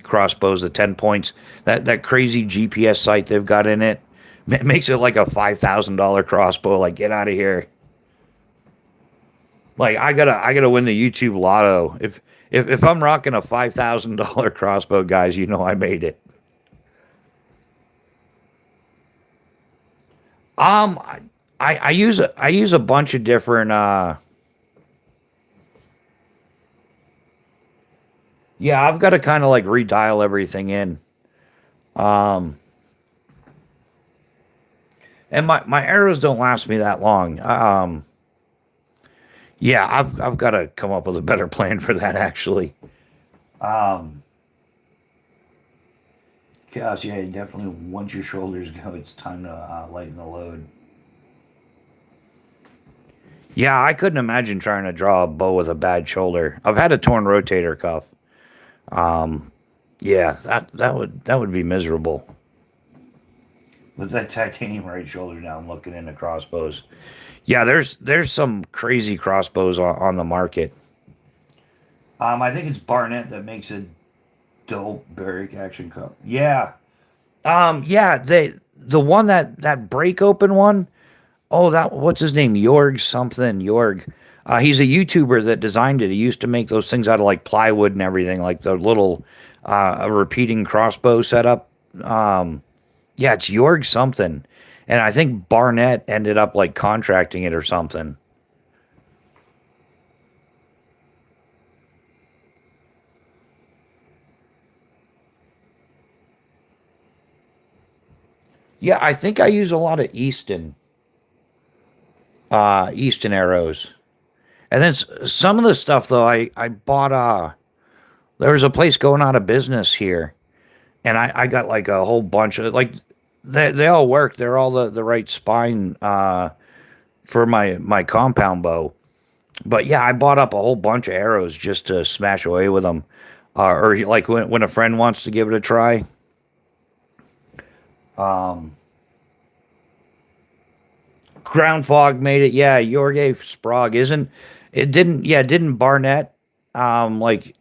crossbows, the 10 points. That crazy GPS site they've got in it makes it like a $5,000 crossbow. Like, get out of here. Like, I gotta win the YouTube lotto. If I'm rocking a $5,000 crossbow, guys, you know I made it. Um, I use a bunch of different yeah, I've got to kind of like redial everything in. Um, and my arrows don't last me that long. Yeah, I've got to come up with a better plan for that actually. Um, Gosh, yeah, definitely. Once your shoulders go, it's time to lighten the load. Yeah, I couldn't imagine trying to draw a bow with a bad shoulder. I've had a torn rotator cuff. Um, yeah, that would be miserable. With that titanium right shoulder now, I'm looking into crossbows. Yeah, there's some crazy crossbows on the market. I think it's Barnett that makes a dope barrack action cup. Yeah. Yeah, the one that break open one. Oh, that what's his name? Jorg something. Jorg. He's a YouTuber that designed it. He used to make those things out of like plywood and everything, like the little repeating crossbow setup. Yeah, it's Jorg something. And I think Barnett ended up like contracting it or something. Yeah, I think I use a lot of Easton arrows. And then some of the stuff though, I bought there was a place going out of business here, and I got like a whole bunch of like they all work. They're all the right spine for my compound bow. But yeah, I bought up a whole bunch of arrows just to smash away with them. Or like when a friend wants to give it a try. Um, Ground fog made it. Yeah, Jorge Sprague isn't. It didn't. Yeah, didn't Barnett like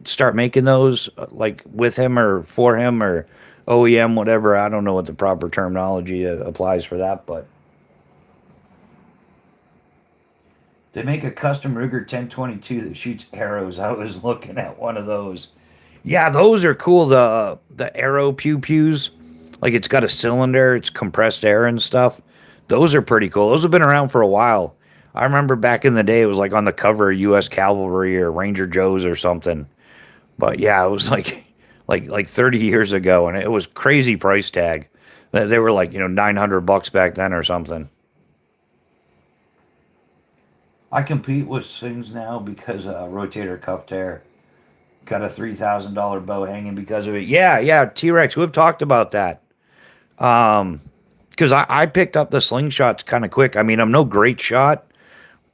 start making those like with him or for him or OEM whatever. I don't know what the proper terminology applies for that, but they make a custom Ruger 1022 that shoots arrows. I was looking at one of those. Yeah, those are cool. The arrow pew pews, like it's got a cylinder, it's compressed air and stuff. Those are pretty cool. Those have been around for a while. I remember back in the day, it was like on the cover of U.S. Cavalry or Ranger Joe's or something. But yeah, it was like 30 years ago, and it was crazy price tag. They were like 900 bucks back then or something. I compete with things now because rotator cuff tear. Got a $3,000 bow hanging because of it. Yeah, yeah, T Rex. We've talked about that. Um, because I picked up the slingshots kind of quick. I mean, I'm no great shot,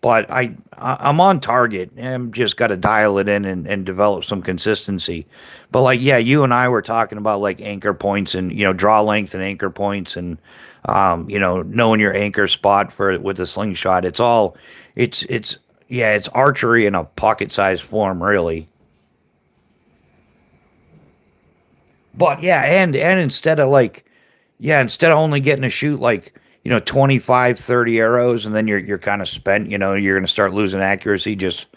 but I'm on target. I'm just got to dial it in and develop some consistency. But like, yeah, you and I were talking about like anchor points and draw length and anchor points and knowing your anchor spot for with the slingshot. It's yeah, it's archery in a pocket sized form, really. But yeah, and instead of like yeah, instead of only getting to shoot like 25, 30 arrows and then you're kind of spent, you're going to start losing accuracy just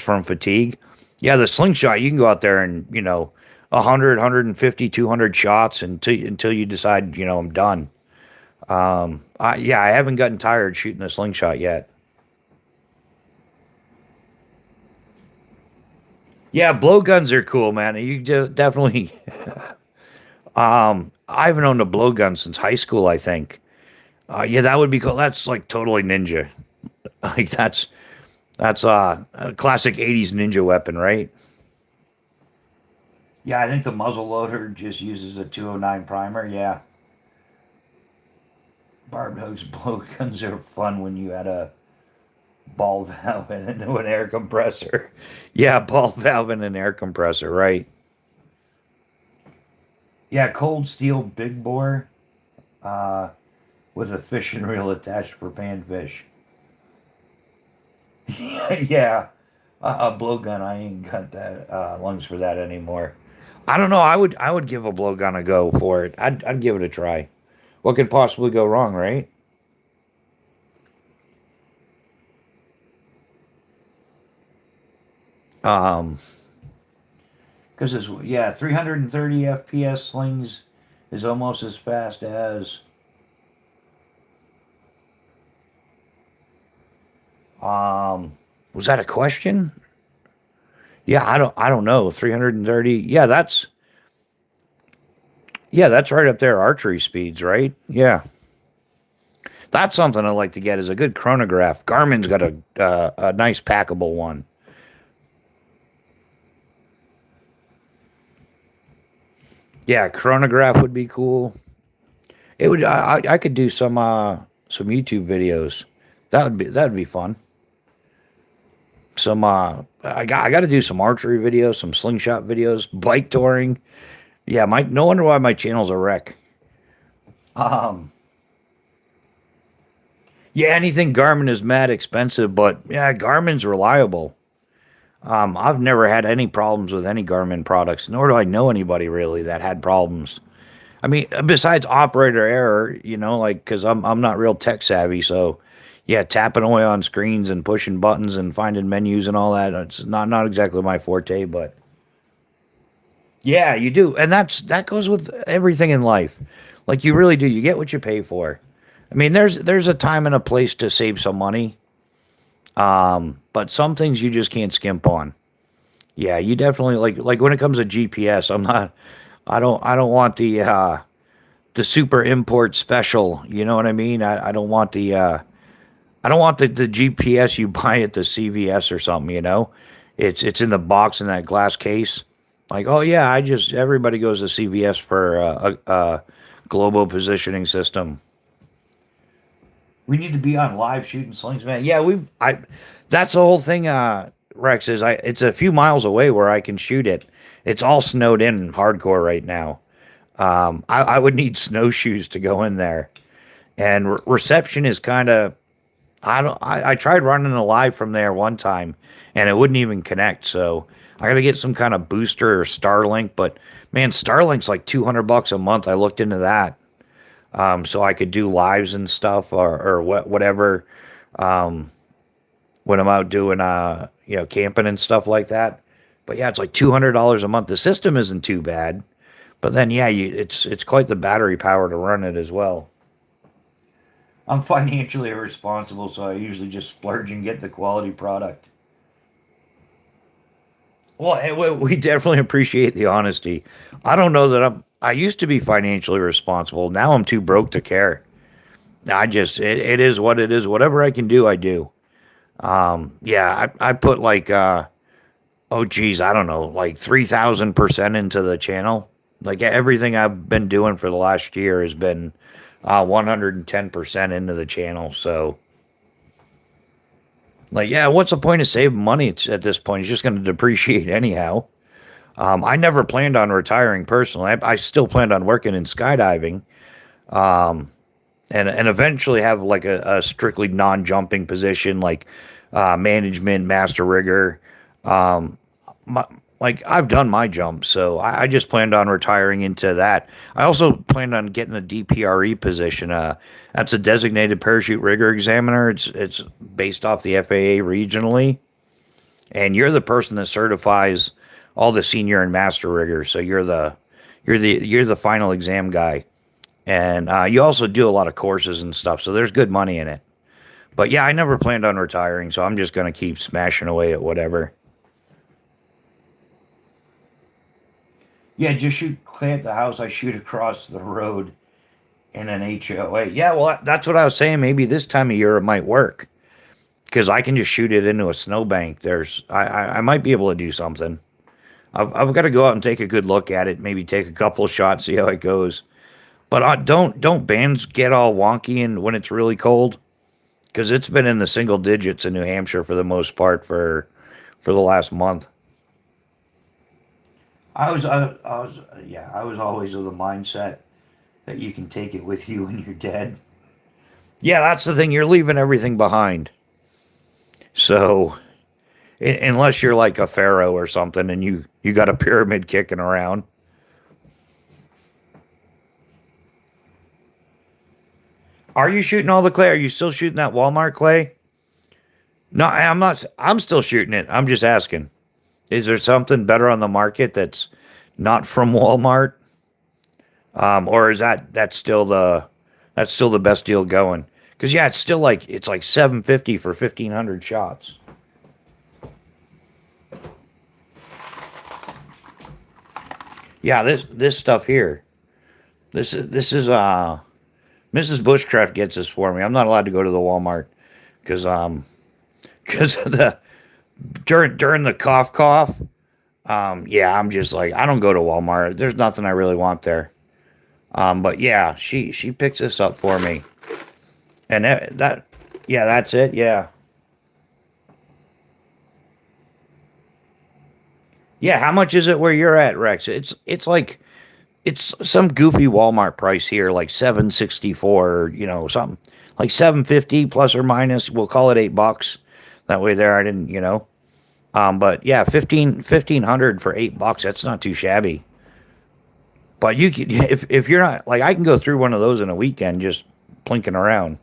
from fatigue. Yeah, the slingshot, you can go out there and 100, 150, 200 shots until you decide, I'm done. Yeah, I haven't gotten tired shooting the slingshot yet. Yeah, blowguns are cool, man. You just definitely I haven't owned a blowgun since high school, I think. Yeah, that would be cool. That's like totally ninja. Like that's a classic 80s ninja weapon, right? Yeah, I think the muzzle loader just uses a 209 primer. Yeah. Barbed hooks blowguns are fun when you had a ball valve and an air compressor. Yeah, ball valve and an air compressor, right? Yeah, cold steel big bore uh, with a fishing reel attached for panfish. Yeah, a blowgun. I ain't got that lungs for that anymore. I don't know. I would give a blowgun a go for it. I'd give it a try. What could possibly go wrong, right? Um, because it's yeah, 330 FPS slings is almost as fast as um. Was that a question? Yeah, I don't know. 330. Yeah, Yeah, that's right up there. Archery speeds, right? Yeah, that's something I'd like to get is a good chronograph. Garmin's got a nice packable one. Yeah, chronograph would be cool. It would. I could do some YouTube videos. That'd be fun. Some I got to do some archery videos, some slingshot videos, bike touring. Yeah, my no wonder why my channel's a wreck. Um, yeah, anything Garmin is mad expensive, but yeah, Garmin's reliable. I've never had any problems with any Garmin products, nor do I know anybody really that had problems. I mean, besides operator error, like because I'm not real tech savvy, so yeah, tapping away on screens and pushing buttons and finding menus and all that, it's not exactly my forte, but yeah, you do, and that goes with everything in life. Like you really do, you get what you pay for. I mean, there's a time and a place to save some money, but some things you just can't skimp on. Yeah, you definitely like when it comes to GPS, I don't want the super import special. You know what I mean? I don't want I don't want the GPS you buy at the CVS or something. It's in the box in that glass case. Like, oh yeah, I just everybody goes to CVS for a global positioning system. We need to be on live shooting slings, man. Yeah, that's the whole thing. Rex is it's a few miles away where I can shoot it. It's all snowed in hardcore right now. I would need snowshoes to go in there, and reception is kind of. I don't. I tried running a live from there one time, and it wouldn't even connect. So I got to get some kind of booster or Starlink. But man, Starlink's like $200 a month. I looked into that, so I could do lives and stuff or whatever. Um, when I'm out doing camping and stuff like that. But yeah, it's like $200 a month. The system isn't too bad, but then yeah, it's quite the battery power to run it as well. I'm financially irresponsible, so I usually just splurge and get the quality product. Well, hey, we definitely appreciate the honesty. I don't know that I used to be financially responsible. Now I'm too broke to care. It is what it is. Whatever I can do, I do. Yeah, I put like oh geez, I don't know, like 3,000% into the channel. Like everything I've been doing for the last year has been 110% into the channel. So like, yeah, what's the point of saving money at this point? It's just going to depreciate anyhow. I never planned on retiring personally. I still planned on working in skydiving, um, and eventually have like a strictly non-jumping position, like management, master rigger. Um, my, like I've done my jump, so I just planned on retiring into that. I also planned on getting a DPRE position. That's a designated parachute rigger examiner. It's based off the FAA regionally, and you're the person that certifies all the senior and master riggers. So you're the final exam guy, and you also do a lot of courses and stuff. So there's good money in it. But yeah, I never planned on retiring, so I'm just gonna keep smashing away at whatever. Yeah, just shoot clay at the house. I shoot across the road in an HOA. Yeah, well, that's what I was saying. Maybe this time of year it might work because I can just shoot it into a snowbank. I might be able to do something. I've got to go out and take a good look at it. Maybe take a couple of shots, see how it goes. But don't bands get all wonky and when it's really cold because it's been in the single digits in New Hampshire for the most part for the last month. I was always of the mindset that you can take it with you when you're dead. Yeah, that's the thing. You're leaving everything behind. So unless you're like a pharaoh or something, and you got a pyramid kicking around. Are you shooting all the clay? Are you still shooting that Walmart clay? No, I'm not. I'm still shooting it. I'm just asking. Is there something better on the market that's not from Walmart? Or is that's still the best deal going? Because yeah, it's like 750 for 1,500 shots. Yeah, this stuff here. This is Mrs. Bushcraft gets this for me. I'm not allowed to go to the Walmart because because of the during the cough. Yeah, I'm just like I don't go to Walmart. There's nothing I really want there. But yeah, she picks this up for me, and yeah, that's it. Yeah, yeah. How much is it where you're at, Rex? It's like it's some goofy Walmart price here, like 764. You know, something like 750 plus or minus. We'll call it $8. That way, there I didn't. But yeah, 1500 for $8. That's not too shabby. But you can if you're not like I can go through one of those in a weekend just plinking around.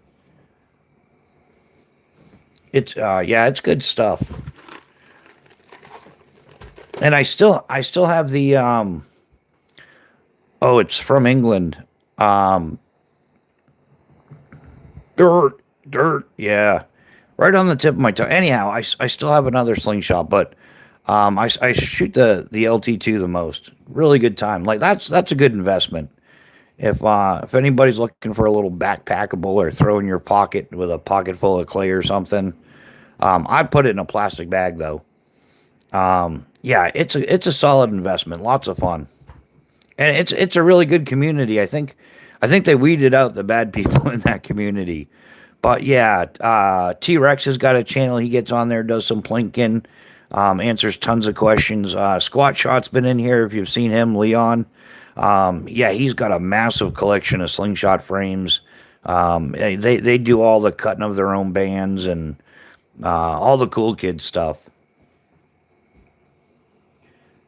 It's yeah, it's good stuff. And I still have the oh, it's from England. Um dirt, yeah. Right on the tip of my tongue. Anyhow, I still have another slingshot, but I shoot the LT2 the most. Really good time. Like that's a good investment. If anybody's looking for a little backpackable or throw in your pocket with a pocket full of clay or something, I put it in a plastic bag though. Yeah, it's a solid investment. Lots of fun, and it's a really good community. I think they weeded out the bad people in that community. But yeah, T Rex has got a channel. He gets on there, does some plinking, answers tons of questions. Squat Shot's been in here if you've seen him, Leon. Yeah, he's got a massive collection of slingshot frames. They do all the cutting of their own bands and all the cool kid stuff.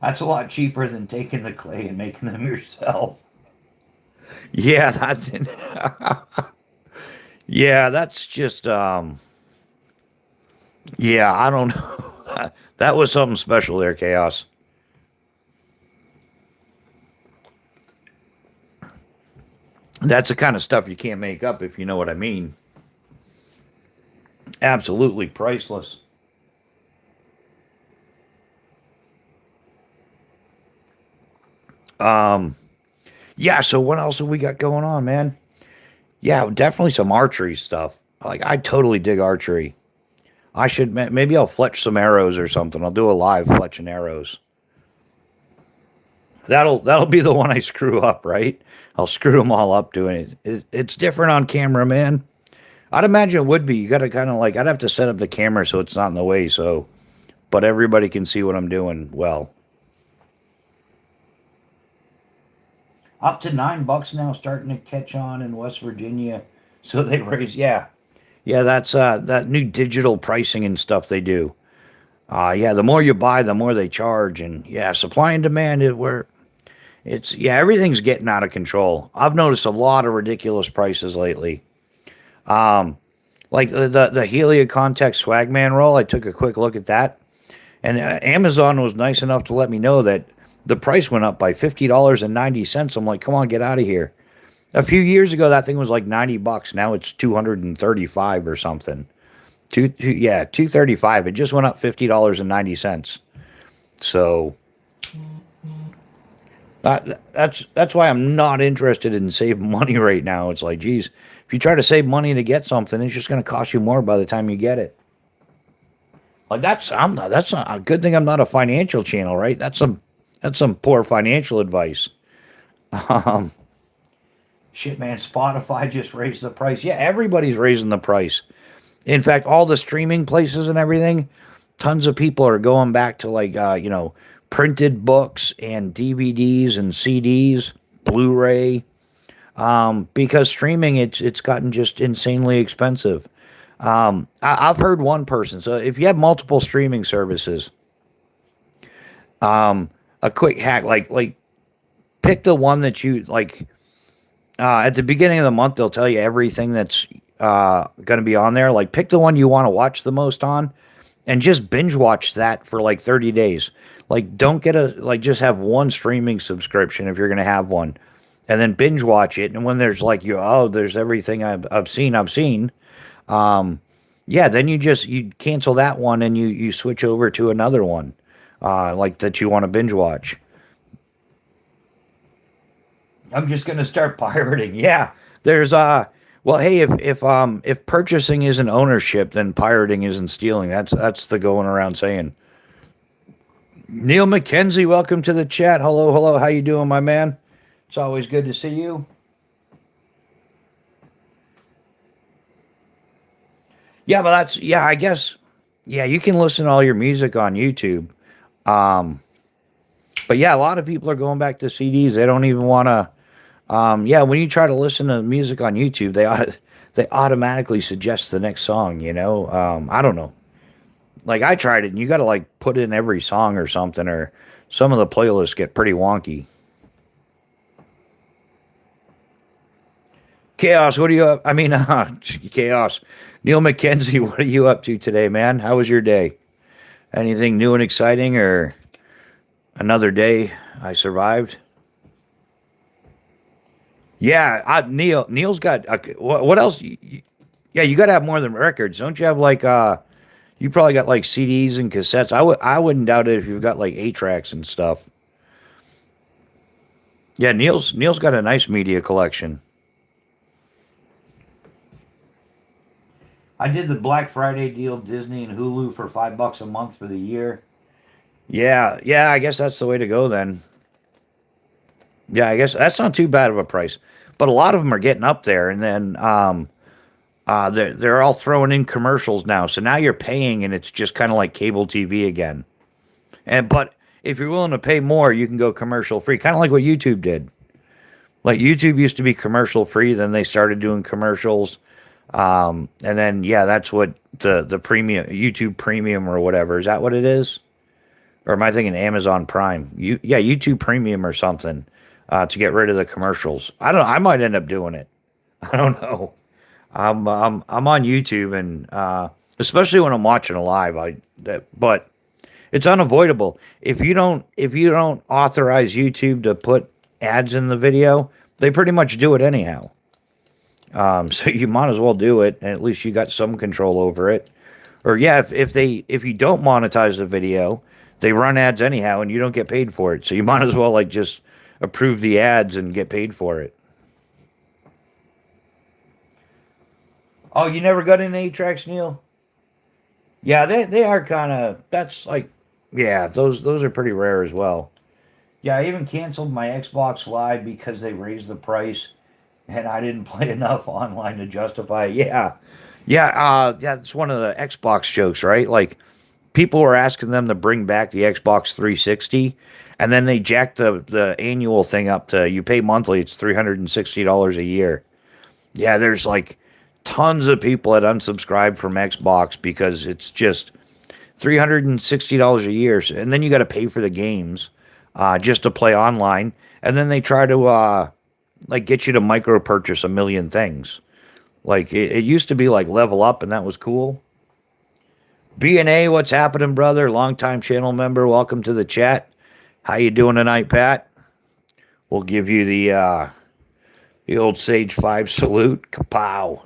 That's a lot cheaper than taking the clay and making them yourself. Yeah, that's it. Yeah, that's just yeah, I don't know. That was something special there, Chaos. That's the kind of stuff you can't make up if you know what I mean. Absolutely priceless. Um yeah, so what else have we got going on, man? Yeah, definitely some archery stuff. Like I totally dig archery. Maybe I'll fletch some arrows or something. I'll do a live fletching arrows. That'll be the one I screw up, right? I'll screw them all up doing it's different on camera, man. I'd imagine it would be. You got to kind of like I'd have to set up the camera so it's not in the way, so but everybody can see what I'm doing. Well, up to $9 now, starting to catch on in West Virginia. So they raise, yeah, yeah. That's that new digital pricing and stuff they do. Yeah, the more you buy, the more they charge, and yeah, supply and demand it where it's yeah, everything's getting out of control. I've noticed a lot of ridiculous prices lately. Um, like the Helia Context Swagman roll, I took a quick look at that, and Amazon was nice enough to let me know that the price went up by $50.90. I'm like, come on, get out of here. A few years ago, that thing was like $90. Now it's 235 or something. Yeah, 235. It just went up $50.90. So that's why I'm not interested in saving money right now. It's like, geez, if you try to save money to get something, it's just going to cost you more by the time you get it. Like that's not a good thing. I'm not a financial channel, right? That's some poor financial advice. Um, shit, man. Spotify just raised the price. Yeah, everybody's raising the price. In fact, all the streaming places and everything, tons of people are going back to like printed books and DVDs and CDs, Blu-ray, because streaming it's gotten just insanely expensive. I've heard one person. So if you have multiple streaming services, um, a quick hack like pick the one that you like. At the beginning of the month, they'll tell you everything that's going to be on there. Like pick the one you want to watch the most on, and just binge watch that for like 30 days. Like don't get a like just have one streaming subscription if you're going to have one, and then binge watch it. And when there's like there's everything I've seen. Um, yeah, then you cancel that one and you switch over to another one, like that you want to binge watch. I'm just gonna start pirating. Yeah, there's well, hey, if purchasing isn't ownership, then pirating isn't stealing. That's the going around saying. Neil McKenzie, welcome to the chat. Hello, hello. How you doing, my man? It's always good to see you. Yeah, but that's yeah. I guess yeah. You can listen to all your music on YouTube. Um, but yeah, a lot of people are going back to CDs. They don't even want to. Yeah, when you try to listen to music on YouTube, they automatically suggest the next song. I don't know. Like I tried it, and you got to like put in every song or something, or some of the playlists get pretty wonky. Chaos, what are you up? I mean, Chaos. Neil McKenzie, what are you up to today, man? How was your day? Anything new and exciting, or another day I survived? Yeah, Neil's got what else? Yeah, you got to have more than records, don't you? Have like you probably got like CDs and cassettes. I wouldn't doubt it if you've got like 8 tracks and stuff. Yeah, Neil's got a nice media collection. I did the Black Friday deal, Disney and Hulu for $5 a month for the year. Yeah, yeah, I guess that's the way to go then. Yeah, I guess that's not too bad of a price. But a lot of them are getting up there, and then they're all throwing in commercials now. So now you're paying, and it's just kind of like cable TV again. And but if you're willing to pay more, you can go commercial free, kind of like what YouTube did. Like YouTube used to be commercial free, then they started doing commercials, and then yeah, that's what the premium YouTube Premium or whatever is that what it is? Or am I thinking Amazon Prime? Yeah, YouTube Premium or something to get rid of the commercials. I don't know. I might end up doing it. I don't know. I'm on YouTube and especially when I'm watching a live. But it's unavoidable if you don't authorize YouTube to put ads in the video. They pretty much do it anyhow. So you might as well do it, and at least you got some control over it. Or yeah, if you don't monetize the video, they run ads anyhow, and you don't get paid for it. So you might as well like just approve the ads and get paid for it. Oh, you never got any 8 tracks, Neil? Yeah, they are kind of. That's like, yeah, those are pretty rare as well. Yeah, I even canceled my Xbox Live because they raised the price, and I didn't play enough online to justify it. Yeah, yeah, yeah. That's one of the Xbox jokes, right? Like people were asking them to bring back the Xbox 360, and then they jacked the annual thing up to you pay monthly. It's $360 a year. Yeah, there's like tons of people that unsubscribe from Xbox because it's just $360 a year, and then you got to pay for the games just to play online, and then they try to like get you to micro purchase a million things. Like it used to be like level up, and that was cool. B&A, what's happening, brother? Longtime channel member, welcome to the chat. How you doing tonight, Pat? We'll give you the old Sage 5 salute. Kapow.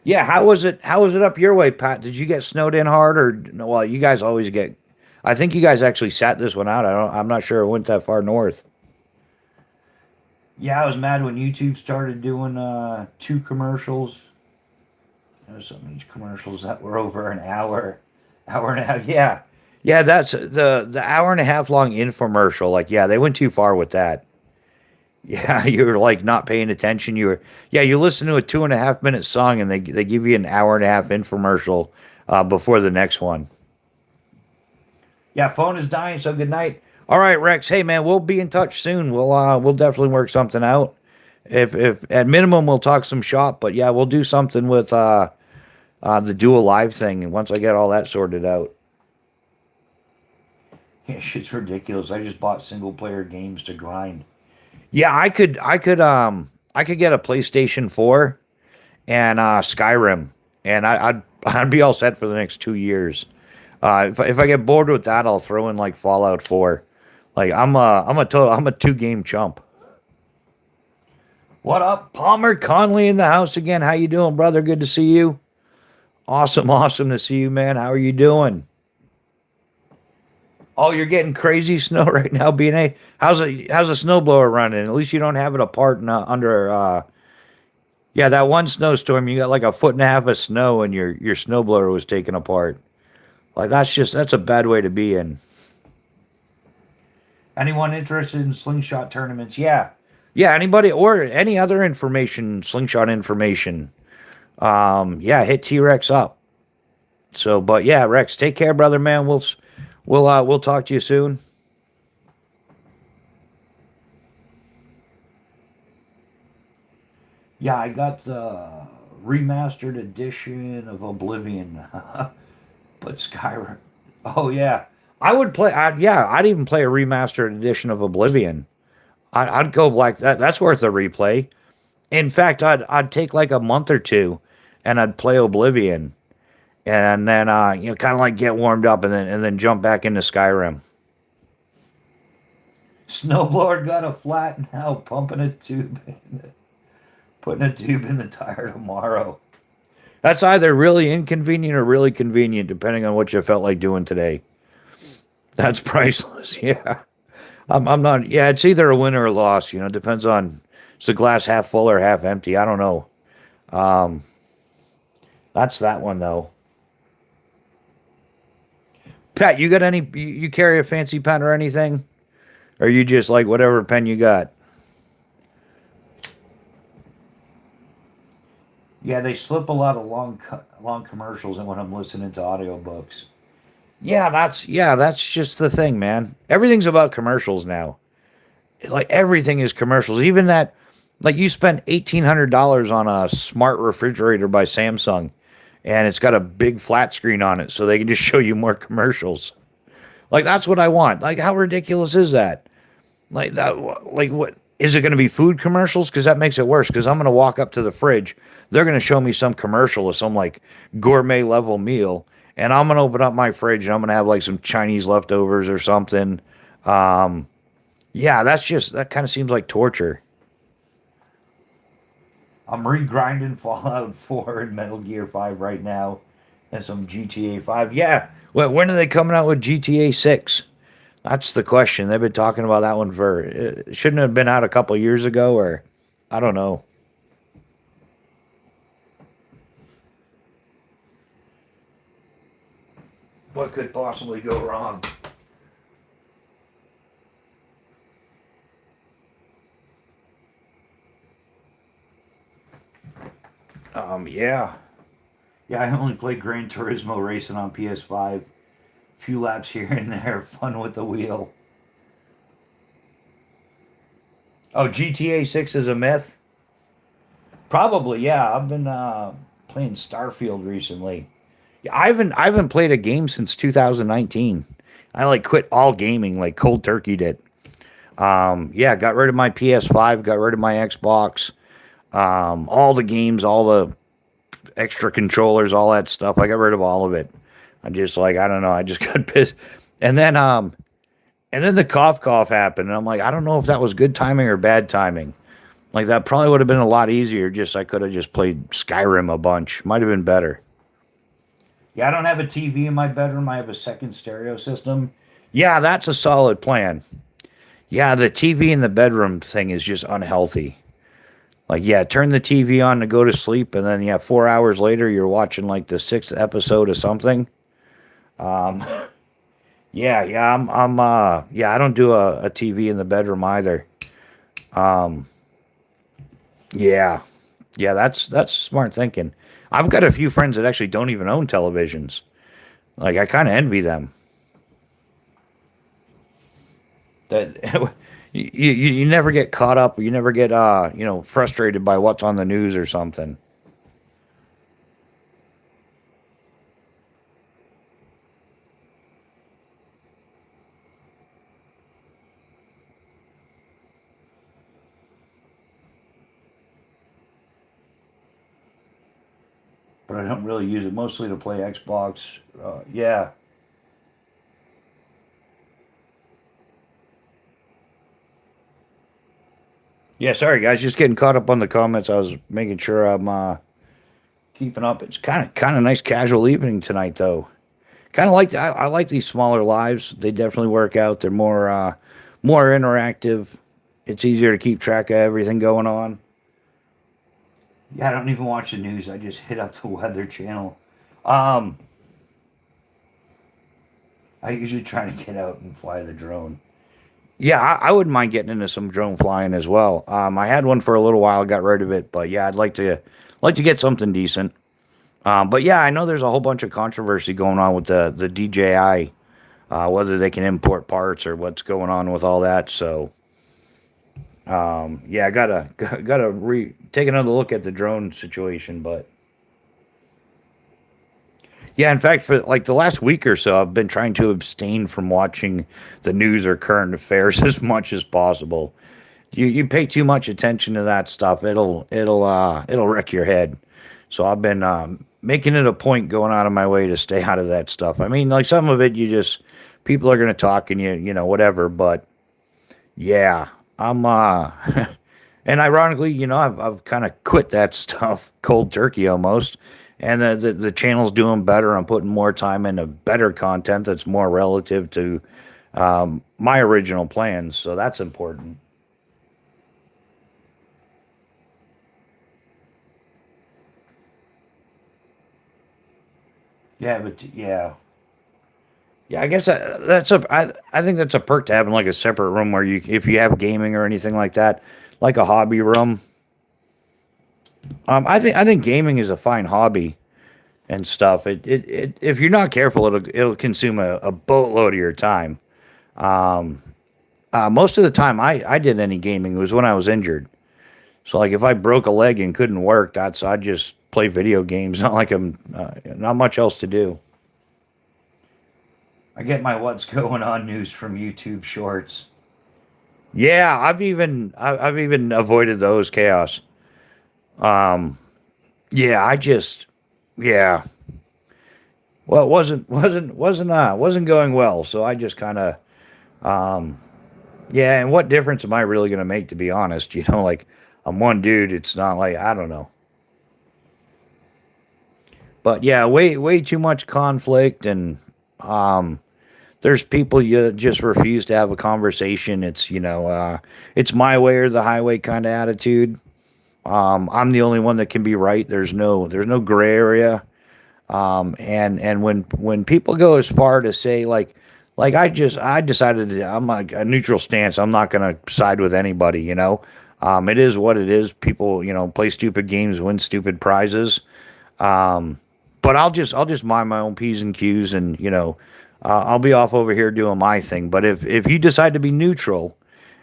Yeah, how was it? How was it up your way, Pat? Did you get snowed in hard, or no? Well, you guys always get. I think you guys actually sat this one out. I'm not sure it went that far north. Yeah, I was mad when YouTube started doing 2 commercials. There's some each commercials that were over an hour, hour and a half. Yeah, yeah, that's the hour and a half long infomercial. Like, yeah, they went too far with that. Yeah, you're like not paying attention. Yeah, you listen to a 2.5 minute song and they give you an hour and a half infomercial before the next one. Yeah, phone is dying, so good night. All right, Rex. Hey man, we'll be in touch soon. We'll definitely work something out. If at minimum we'll talk some shop, but yeah, we'll do something with the dual live thing, and once I get all that sorted out. Yeah, shit's ridiculous. I just bought single player games to grind. Yeah, I could get a PlayStation 4 and Skyrim, and I'd be all set for the next 2 years. If I get bored with that, I'll throw in like Fallout 4. Like I'm a 2 game chump. What up, Palmer Conley in the house again? How you doing, brother? Good to see you. Awesome, awesome to see you, man. How are you doing? Oh, you're getting crazy snow right now, BNA. How's a snowblower running? At least you don't have it apart and under. Yeah, that one snowstorm, you got like a foot and a half of snow, and your snowblower was taken apart. Like that's a bad way to be in. Anyone interested in slingshot tournaments? Yeah, yeah. Anybody or any other information, slingshot information. Yeah, hit T Rex up. So, but yeah, Rex, take care, brother, man. We'll talk to you soon. Yeah, I got the remastered edition of Oblivion, but Skyrim. Oh yeah, I would play. Yeah, I'd even play a remastered edition of Oblivion. I'd go like that. That's worth a replay. In fact, I'd take like a month or two, and I'd play Oblivion, and then kind of like get warmed up, and then jump back into Skyrim. Snowblower got a flat now, pumping a tube, putting a tube in the tire tomorrow. That's either really inconvenient or really convenient, depending on what you felt like doing today. That's priceless. Yeah, I'm not. Yeah, it's either a win or a loss. You know, depends on is the glass half full or half empty. I don't know. Um, that's that one though. Pat, you got any? You carry a fancy pen or anything? Or you just like whatever pen you got? Yeah, they slip a lot of long commercials in when I'm listening to audiobooks. Yeah, that's just the thing, man. Everything's about commercials now. Like everything is commercials. Even that, like you spent $1,800 on a smart refrigerator by Samsung, and it's got a big flat screen on it, so they can just show you more commercials. Like that's what I want. Like how ridiculous is that? Like that. Like what? Is it going to be food commercials? Because that makes it worse. Because I'm going to walk up to the fridge. They're going to show me some commercial of some like gourmet level meal. And I'm going to open up my fridge and I'm going to have like some Chinese leftovers or something. Um, yeah, that kind of seems like torture. I'm regrinding Fallout 4 and Metal Gear 5 right now. And some GTA 5. Yeah. When are they coming out with GTA 6? That's the question. They've been talking about that one for. It shouldn't have been out a couple years ago, or I don't know. What could possibly go wrong? Yeah. Yeah, I only played Gran Turismo Racing on PS5. Few laps here and there, fun with the wheel. Oh, GTA 6 is a myth? Probably, yeah. I've been playing Starfield recently. Yeah, I haven't played a game since 2019. I like quit all gaming, like cold turkey did. Yeah, got rid of my PS5, got rid of my Xbox, all the games, all the extra controllers, all that stuff. I got rid of all of it. I just like I don't know. I just got pissed, and then the cough happened, and I'm like, I don't know if that was good timing or bad timing. Like that probably would have been a lot easier. Just I could have just played Skyrim a bunch. Might have been better. Yeah, I don't have a TV in my bedroom. I have a second stereo system. Yeah, that's a solid plan. Yeah, the TV in the bedroom thing is just unhealthy. Like, yeah, turn the TV on to go to sleep, and then yeah, 4 hours later, you're watching like the sixth episode of something. Um, yeah, I don't do a TV in the bedroom either. Um, yeah, yeah, that's smart thinking. I've got a few friends that actually don't even own televisions. Like, I kind of envy them. That you never get caught up. You never get frustrated by what's on the news or something. But I don't really use it mostly to play Xbox. Yeah. Yeah, sorry guys, just getting caught up on the comments. I was making sure I'm keeping up. It's kind of nice casual evening tonight though. Kind of like I like these smaller lives. They definitely work out. They're more interactive. It's easier to keep track of everything going on. Yeah, I don't even watch the news. I just hit up the Weather Channel. Um, I usually try to get out and fly the drone. Yeah, I wouldn't mind getting into some drone flying as well. I had one for a little while, got rid of it, but yeah, I'd like to get something decent. But yeah, I know there's a whole bunch of controversy going on with the DJI, whether they can import parts or what's going on with all that. So yeah, I gotta take another look at the drone situation. But yeah, in fact, for like the last week or so, I've been trying to abstain from watching the news or current affairs as much as possible. You pay too much attention to that stuff, it'll wreck your head. So I've been making it a point going out of my way to stay out of that stuff. I mean, like some of it, you just people are gonna talk and you know whatever. But yeah, I'm and ironically, I've kind of quit that stuff cold turkey almost. And the channel's doing better. I'm putting more time into better content that's more relative to my original plans. So that's important. Yeah, but yeah, yeah. I guess I think that's a perk to having like a separate room where you if you have gaming or anything like that, like a hobby room. I think gaming is a fine hobby and stuff. It if you're not careful, it'll consume a boatload of your time. Um, Most of the time I did any gaming was when I was injured. So like if I broke a leg and couldn't work, I'd just play video games. Not like I'm not much else to do. I get my what's going on news from YouTube Shorts. Yeah, I've even avoided those chaos. Um, yeah, yeah. Well, it wasn't going well. So I just kind of um yeah. And what difference am I really gonna make? To be honest, like I'm one dude. It's not like I don't know. But yeah, way too much conflict and um there's people you just refuse to have a conversation. It's my way or the highway kind of attitude. I'm the only one that can be right. There's no gray area. And when people go as far to say like I decided I'm like a neutral stance. I'm not gonna side with anybody. It is what it is. People play stupid games, win stupid prizes. Um, but I'll just mind my own p's and q's, and I'll be off over here doing my thing. But if you decide to be neutral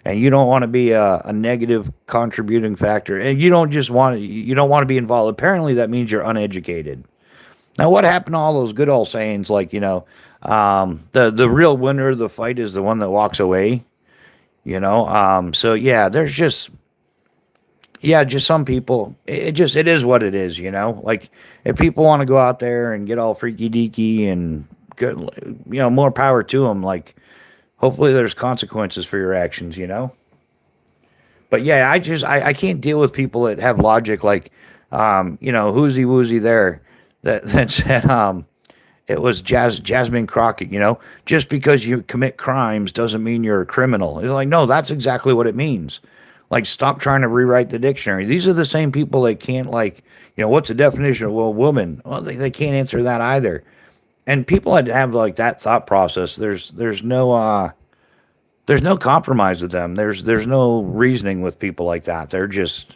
and you don't want to be a negative contributing factor, and you don't want to be involved, apparently that means you're uneducated. Now, what happened to all those good old sayings like the real winner of the fight is the one that walks away. So yeah, there's just some people. It is what it is. Like if people want to go out there and get all freaky deaky and good, more power to them. Like hopefully there's consequences for your actions. But yeah, I can't deal with people that have logic like whoozy woozy there that said it was Jasmine Crockett. Just because you commit crimes doesn't mean you're a criminal. It's like no, that's exactly what it means. Like, stop trying to rewrite the dictionary. These are the same people that can't, like, what's the definition of a woman? Well, they can't answer that either. And people that have like that thought process, there's no compromise with them. There's no reasoning with people like that. They're just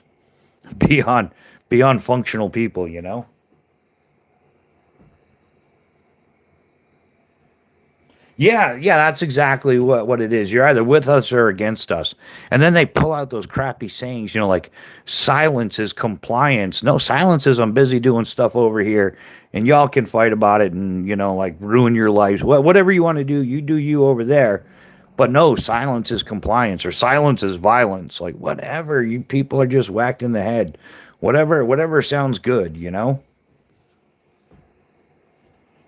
beyond beyond functional people. Yeah, yeah, that's exactly what it is. You're either with us or against us. And then they pull out those crappy sayings, like silence is compliance. No, silence is I'm busy doing stuff over here and y'all can fight about it and, like ruin your lives. Whatever you want to do, you do you over there. But no, silence is compliance or silence is violence. Like whatever, you people are just whacked in the head. Whatever sounds good.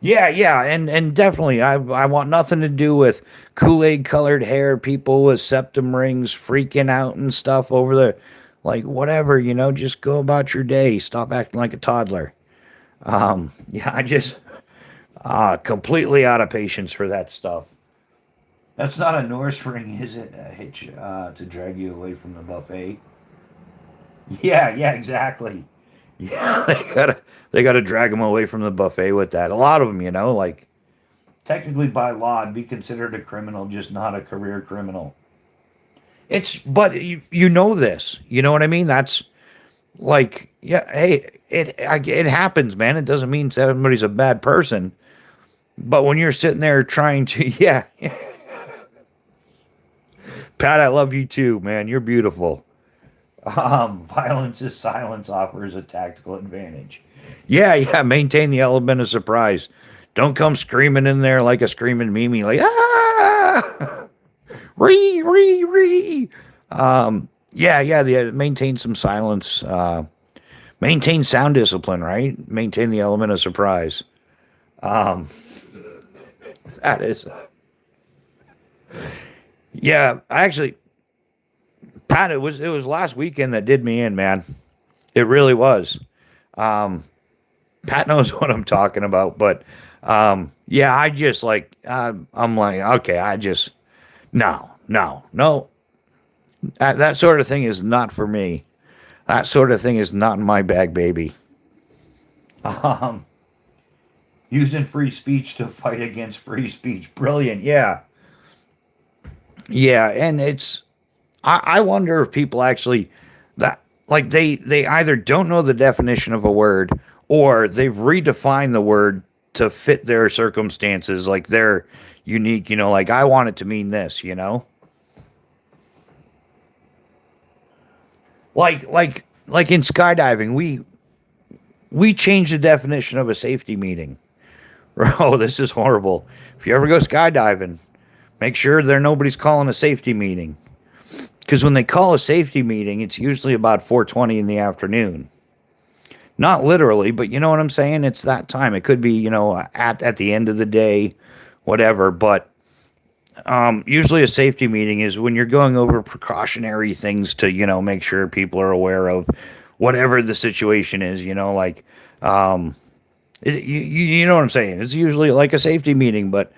Yeah, yeah, and definitely, I want nothing to do with Kool-Aid colored hair, people with septum rings freaking out and stuff over there. Like whatever, just go about your day. Stop acting like a toddler. Yeah, Completely out of patience for that stuff. That's not a Norse ring, is it? A hitch to drag you away from the buffet. Yeah, yeah, exactly. Yeah, they gotta drag them away from the buffet with that. A lot of them, like technically by law, I'd be considered a criminal, just not a career criminal. But you know this. You know what I mean? That's like, yeah, hey, it happens, man. It doesn't mean somebody's a bad person. But when you're sitting there trying to, yeah, Pat, I love you too, man. You're beautiful. Violence is silence offers a tactical advantage. Yeah, yeah. Maintain the element of surprise. Don't come screaming in there like a screaming Mimi, like ah, ree. Yeah, yeah. Maintain some silence. Maintain sound discipline, right? Maintain the element of surprise. Um, that is, yeah. Actually, Pat, it was last weekend that did me in, man. It really was. Um, Pat knows what I'm talking about, but yeah, I just like I'm like, okay, I just no. That sort of thing is not for me. That sort of thing is not in my bag, baby. Um, Using free speech to fight against free speech, brilliant. Yeah, yeah, and I wonder if people actually that like they either don't know the definition of a word or they've redefined the word to fit their circumstances, like they're unique, like I want it to mean this. Like in skydiving, we changed the definition of a safety meeting. Oh, this is horrible. If you ever go skydiving, make sure there nobody's calling a safety meeting. Because when they call a safety meeting, it's usually about 4:20 in the afternoon. Not literally, but you know what I'm saying? It's that time. It could be, at the end of the day, whatever. But usually a safety meeting is when you're going over precautionary things to, make sure people are aware of whatever the situation is, like, you know what I'm saying? It's usually like a safety meeting, but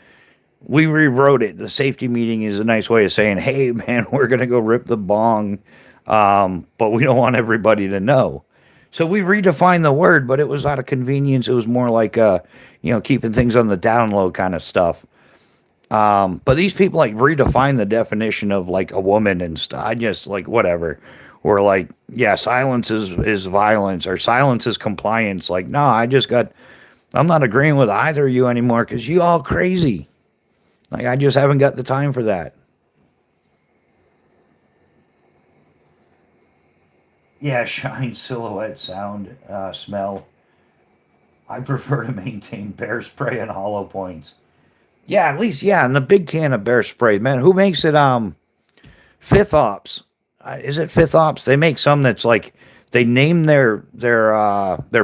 we rewrote it. The safety meeting is a nice way of saying, hey, man, we're going to go rip the bong, but we don't want everybody to know. So we redefined the word, but it was out of convenience. It was more like, keeping things on the down low kind of stuff. But these people like redefine the definition of like a woman and stuff. I just like whatever. Or like, yeah, silence is violence or silence is compliance. Like, no, I'm not agreeing with either of you anymore because you all crazy. Like, I just haven't got the time for that. Yeah, shine, silhouette, sound, smell. I prefer to maintain bear spray and hollow points. Yeah, at least, yeah, and the big can of bear spray, man. Who makes it? Fifth Ops. Is it Fifth Ops? They make some that's like they name their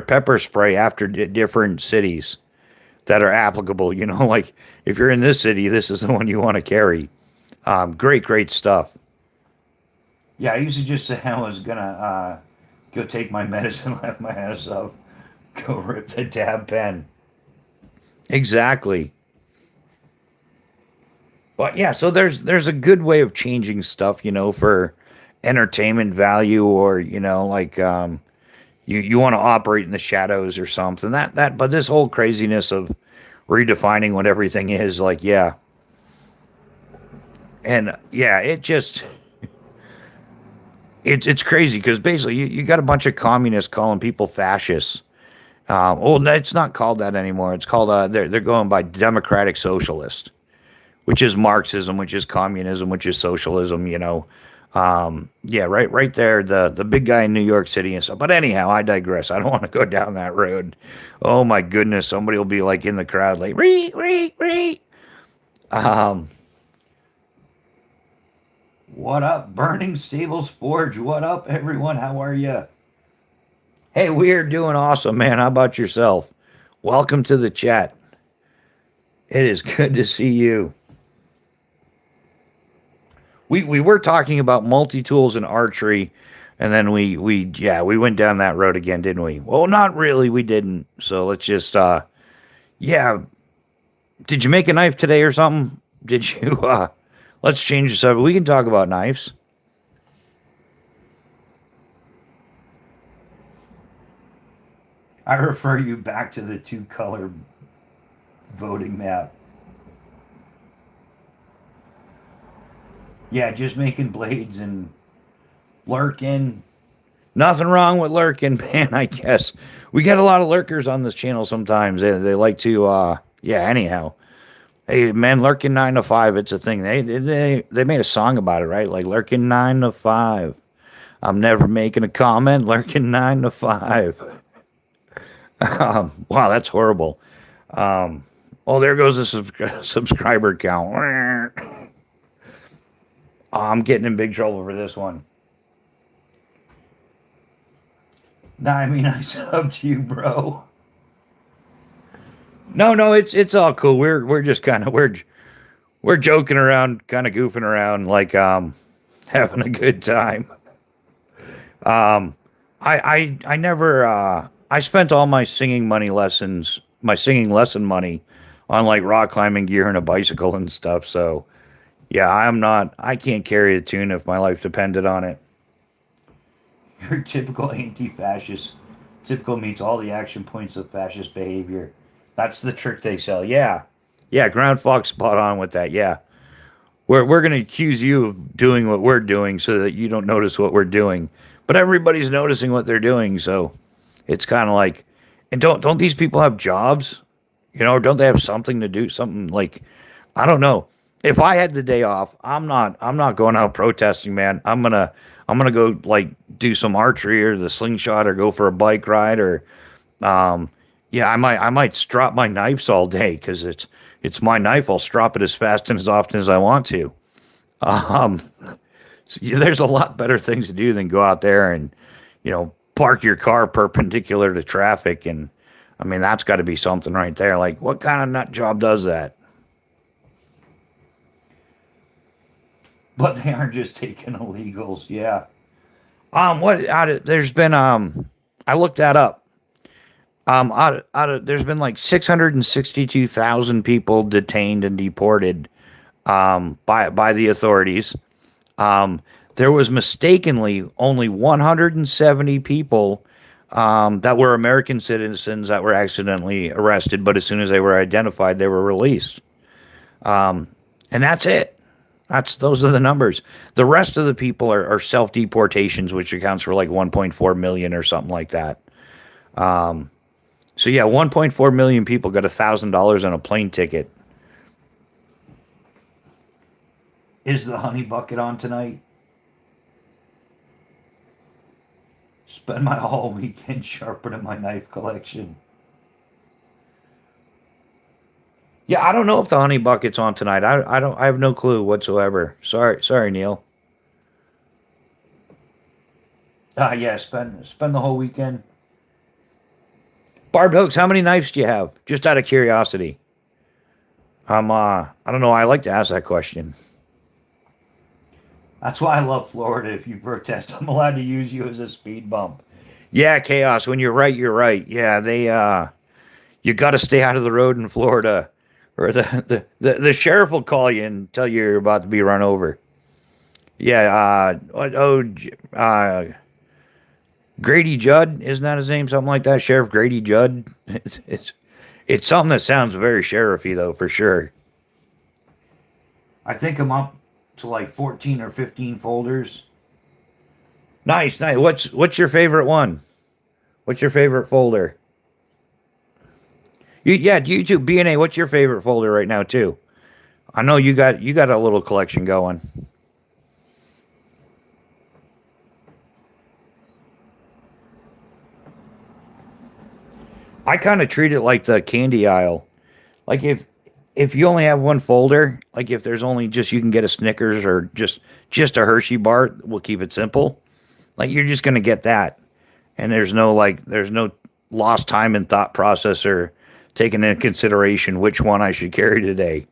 pepper spray after different cities that are applicable. Like if you're in this city, this is the one you want to carry. Great stuff. Yeah, I used to just say I was gonna go take my medicine, let my ass up, go rip the dab pen. Exactly. But yeah, so there's a good way of changing stuff, for entertainment value or like you want to operate in the shadows or something. But this whole craziness of redefining what everything is, like, yeah. And yeah, it's crazy because basically you got a bunch of communists calling people fascists. Well, it's not called that anymore. It's called they're going by democratic socialist, which is Marxism, which is communism, which is socialism. Yeah, right there, the big guy in New York City and stuff. But anyhow, I digress. I don't want to go down that road. Oh my goodness, somebody will be like in the crowd, like re. Um, what up, Burning Stables Forge? What up, everyone? How are you? Hey, we are doing awesome, man. How about yourself? Welcome to the chat. It is good to see you. We were talking about multi-tools and archery, and then we went down that road again, didn't we? Well, not really, we didn't. So let's just yeah. Did you make a knife today or something? Did you? Let's change the subject. We can talk about knives. I refer you back to the two-color voting map. Yeah, just making blades and lurking. Nothing wrong with lurking, man, I guess. We get a lot of lurkers on this channel sometimes. They like to, yeah, anyhow. Hey, man, lurking 9 to 5, it's a thing. They made a song about it, right? Like, lurking 9 to 5. I'm never making a comment, lurking 9 to 5. Wow, that's horrible. Oh, there goes the subscriber count. Oh, I'm getting in big trouble for this one. Nah, I mean, I subbed you, bro. No, it's all cool. We're just kind of we're joking around, kind of goofing around, like having a good time. Um, I never I spent all my singing money lessons, my singing lesson money, on like rock climbing gear and a bicycle and stuff. So yeah, I can't carry a tune if my life depended on it. Your typical anti-fascist, typical meets all the action points of fascist behavior. That's the trick they sell. Yeah, yeah, Ground Fox spot on with that. Yeah, we're gonna accuse you of doing what we're doing so that you don't notice what we're doing, but everybody's noticing what they're doing. So it's kind of like, and don't these people have jobs? You know, or don't they have something to do? Something like, I don't know. If I had the day off, I'm not going out protesting, man. I'm gonna go like do some archery or the slingshot or go for a bike ride or um yeah, I might strop my knives all day because it's my knife. I'll strop it as fast and as often as I want to. Um, so yeah, there's a lot better things to do than go out there and park your car perpendicular to traffic. And I mean that's got to be something right there. Like what kind of nut job does that? But they aren't just taking illegals. Yeah. There's been I looked that up. There's been like 662,000 people detained and deported by the authorities. Um, there was mistakenly only 170 people that were American citizens that were accidentally arrested, but as soon as they were identified, they were released. Um, and that's it. Those are the numbers. The rest of the people are self deportations, which accounts for like 1.4 million or something like that. Um, so yeah, 1.4 million people got $1,000 on a plane ticket. Is the honey bucket on tonight? Spend my whole weekend sharpening my knife collection. Yeah, I don't know if the honey bucket's on tonight. I don't. I have no clue whatsoever. Sorry, Neil. Yeah, spend the whole weekend. Barbed hooks. How many knives do you have? Just out of curiosity. I don't know. I like to ask that question. That's why I love Florida. If you protest, I'm allowed to use you as a speed bump. Yeah, chaos. When you're right, you're right. Yeah, you got to stay out of the road in Florida, or the sheriff will call you and tell you you're about to be run over. Yeah. Grady Judd, isn't that his name? Something like that. Sheriff Grady Judd. It's something that sounds very sheriffy though, for sure. I think I'm up to like 14 or 15 folders. Nice, nice. What's your favorite one? What's your favorite folder? Yeah, YouTube B&A. What's your favorite folder right now too? I know you got a little collection going. I kind of treat it like the candy aisle. Like if you only have one folder, like if there's only just you can get a Snickers or just a Hershey bar, we'll keep it simple. Like you're just gonna get that, and there's no lost time and thought process or taking into consideration which one I should carry today.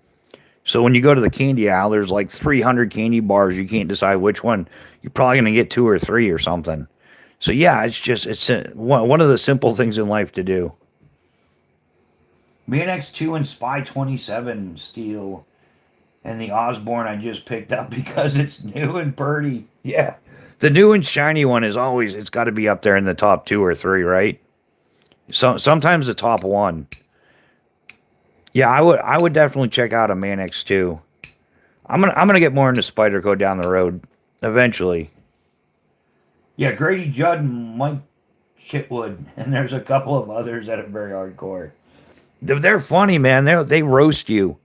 So when you go to the candy aisle, there's like 300 candy bars. You can't decide which one. You're probably gonna get two or three or something. So yeah, it's one of the simple things in life to do. ManX2 and Spy 27 steel, and the Osborne I just picked up because it's new and pretty. Yeah. The new and shiny one is always, it's got to be up there in the top two or three, right? Sometimes the top one. Yeah, I would definitely check out a Man X2. I'm gonna get more into Spyderco down the road eventually. Yeah, Grady Judd and Mike Chitwood, and there's a couple of others that are very hardcore. They're funny, man. They roast you.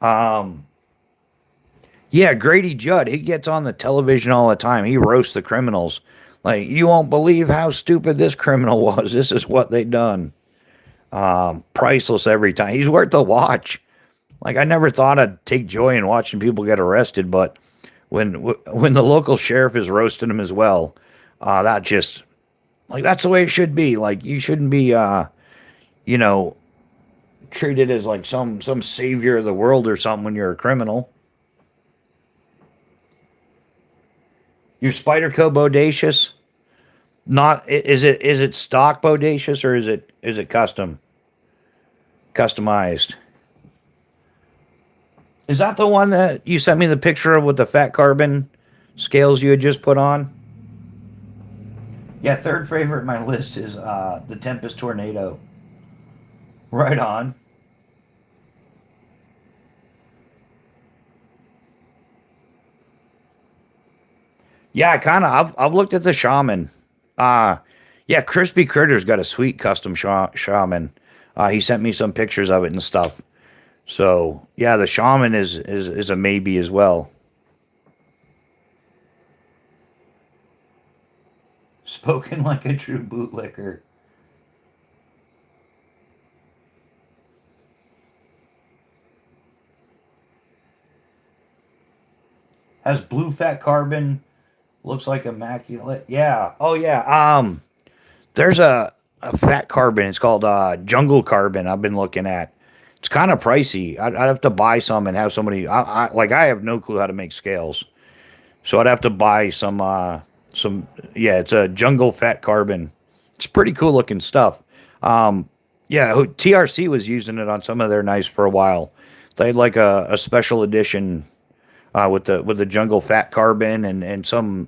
Um, yeah, Grady Judd, he gets on the television all the time. He roasts the criminals. Like, you won't believe how stupid this criminal was. This is what they done. Priceless every time. He's worth a watch. Like, I never thought I'd take joy in watching people get arrested, but when the local sheriff is roasting him as well, that just like that's the way it should be. Like, you shouldn't be you know treated as like some savior of the world or something when you're a criminal. Your Spyderco Bodacious, not is it stock Bodacious or is it customized? Is that the one that you sent me the picture of with the fat carbon scales you had just put on? Yeah, third favorite in my list is the Tempest Tornado. Right on. Yeah, I've looked at the Shaman. Uh yeah, Crispy Critter's got a sweet custom Shaman. He sent me some pictures of it and stuff. So yeah, the Shaman is a maybe as well. Spoken like a true bootlicker. Has blue fat carbon. Looks like immaculate. Yeah. Oh yeah. There's a fat carbon. It's called jungle carbon. I've been looking at. It's kind of pricey. I'd have to buy some and have somebody. I have no clue how to make scales, so I'd have to buy some. Yeah, it's a jungle fat carbon. It's pretty cool looking stuff. Um, yeah, TRC was using it on some of their knives for a while. They had like a special edition with the jungle fat carbon and some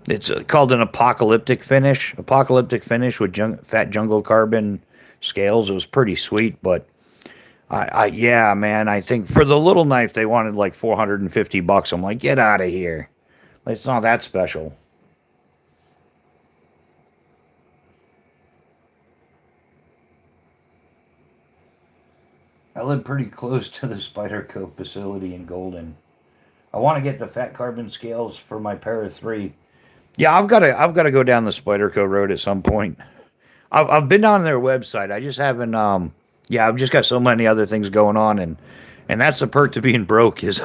it's called an apocalyptic finish with fat jungle carbon scales. It was pretty sweet, but yeah, man, I think for the little knife they wanted like $450. I'm like, get out of here. It's not that special. I live pretty close to the Spyderco facility in Golden. I want to get the fat carbon scales for my pair of three. Yeah, I've got to go down the Spyderco road at some point. I've been on their website. I just haven't. Yeah, I've just got so many other things going on, and that's the perk to being broke is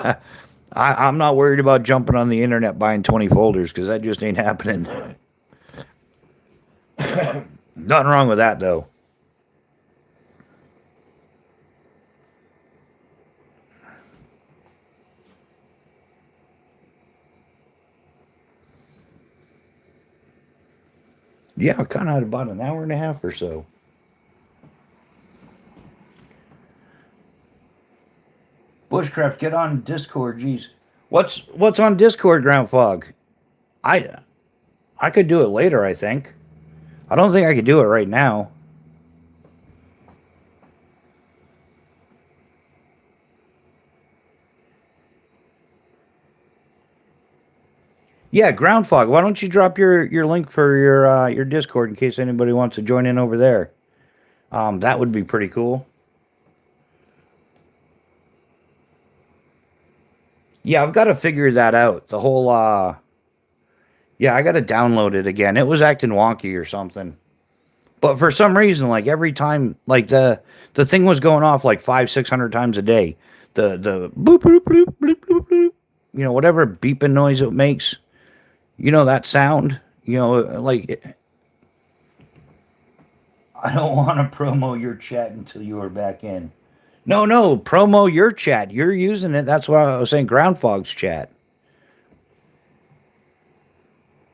I'm not worried about jumping on the internet buying 20 folders because that just ain't happening. Nothing wrong with that though. Yeah, kind of about an hour and a half or so. Bushcraft, get on Discord. Jeez, what's on Discord, Ground Fog? I I could do it later. I think. I don't think I could do it right now. Yeah, Ground Fog. Why don't you drop your link for your Discord in case anybody wants to join in over there? That would be pretty cool. Yeah, I've got to figure that out. The whole yeah, I got to download it again. It was acting wonky or something. But for some reason, like every time, like the thing was going off like 500-600 times a day. The boop boop boop boop boop boop. Whatever beeping noise it makes. That sound. Like I don't want to promo your chat until you are back in. No, no, promo your chat. You're using it. That's why I was saying Ground Fog's chat.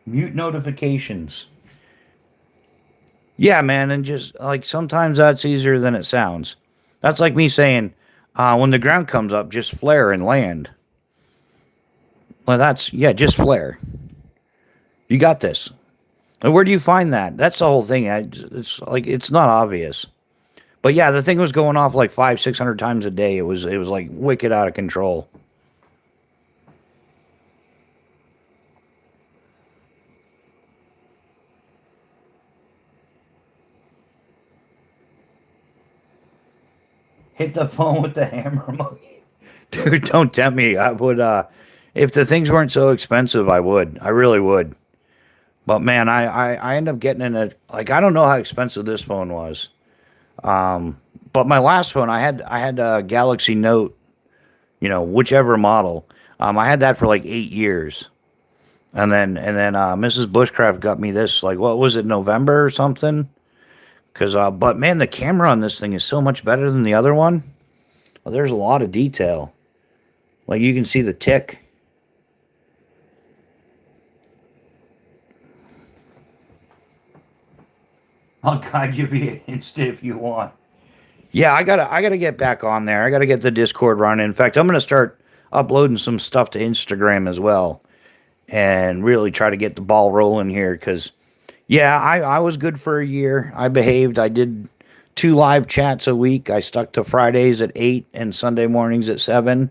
Mute notifications. Yeah, man, and just like sometimes that's easier than it sounds. That's like me saying, when the ground comes up, just flare and land. Well, that's yeah, just flare. You got this. And where do you find that? That's the whole thing. It's like it's not obvious. But yeah, the thing was going off like 500, 600 times a day. It was like wicked out of control. Hit the phone with the hammer emoji. Dude, don't tempt me. I would if the things weren't so expensive, I would. I really would. But man, I end up getting in a like I don't know how expensive this phone was. Um but my last phone I had a Galaxy Note, whichever model. I had that for like 8 years. And then Mrs. Bushcraft got me this like what was it, November or something? Cause but man, the camera on this thing is so much better than the other one. Well, there's a lot of detail. Like you can see the tick. I'll guide you via Insta if you want. Yeah, I gotta get back on there. I gotta get the Discord running. In fact, I'm gonna start uploading some stuff to Instagram as well, and really try to get the ball rolling here. Because yeah, I was good for a year. I behaved. I did 2 live chats a week. I stuck to Fridays at 8 and Sunday mornings at 7.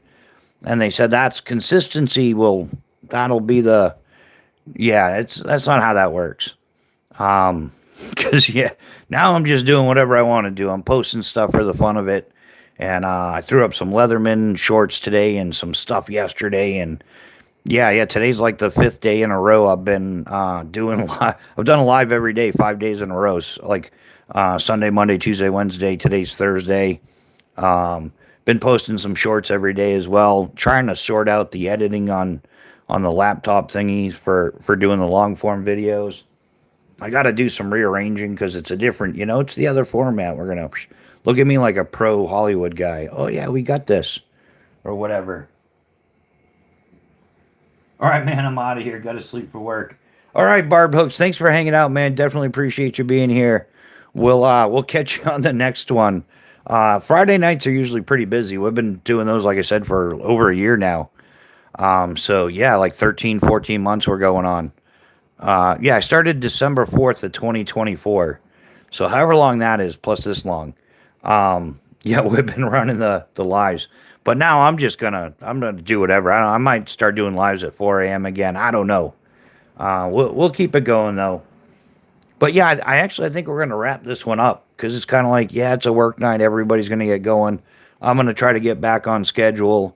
And they said that's consistency. Will that'll be the yeah? That's not how that works. Um, because yeah, now I'm just doing whatever I want to do. I'm posting stuff for the fun of it, and I threw up some Leatherman shorts today and some stuff yesterday, and yeah. Today's like the fifth day in a row I've been doing live. I've done a live every day, 5 days in a row. So like Sunday, Monday, Tuesday, Wednesday. Today's Thursday. Been posting some shorts every day as well. Trying to sort out the editing on the laptop thingies for doing the long form videos. I got to do some rearranging because it's a different, it's the other format. We're going to look at me like a pro Hollywood guy. Oh, yeah, we got this or whatever. All right, man, I'm out of here. Got to sleep for work. All right, Barb Hooks, thanks for hanging out, man. Definitely appreciate you being here. We'll catch you on the next one. Friday nights are usually pretty busy. We've been doing those, like I said, for over a year now. So yeah, like 13, 14 months we're going on. Yeah, I started December 4th of 2024. So however long that is, plus this long. Yeah, we've been running the lives. But now I'm gonna do whatever. I might start doing lives at 4 a.m. again. I don't know. We'll keep it going though. But yeah, I think we're gonna wrap this one up because it's kind of like yeah, it's a work night. Everybody's gonna get going. I'm gonna try to get back on schedule.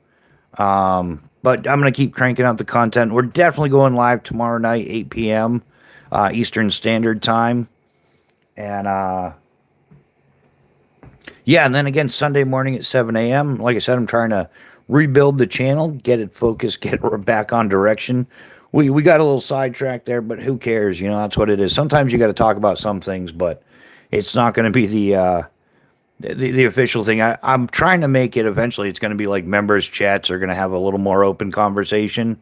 But I'm going to keep cranking out the content. We're definitely going live tomorrow night, 8 p.m. Eastern Standard Time. And yeah, and then again, Sunday morning at 7 a.m. Like I said, I'm trying to rebuild the channel, get it focused, get it back on direction. We got a little sidetracked there, but who cares? That's what it is. Sometimes you got to talk about some things, but it's not going to be the official thing. I'm trying to make it eventually. It's going to be like members chats are going to have a little more open conversation,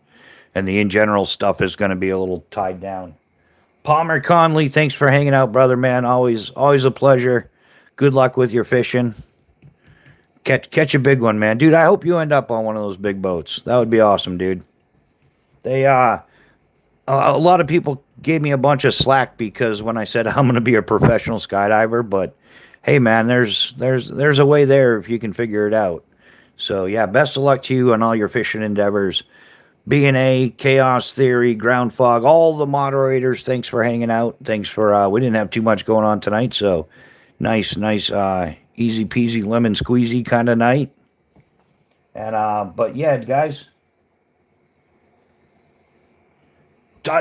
and the in general stuff is going to be a little tied down. Palmer Conley, thanks for hanging out, brother, man. Always a pleasure. Good luck with your fishing. Catch a big one, man, dude. I hope you end up on one of those big boats. That would be awesome, dude. They a lot of people gave me a bunch of slack because when I said I'm going to be a professional skydiver, but hey, man, there's a way there if you can figure it out. So yeah, best of luck to you on all your fishing endeavors. B&A, Chaos Theory, Ground Fog, all the moderators. Thanks for hanging out. Thanks for we didn't have too much going on tonight, so nice, easy peasy lemon squeezy kind of night. And but yeah, guys.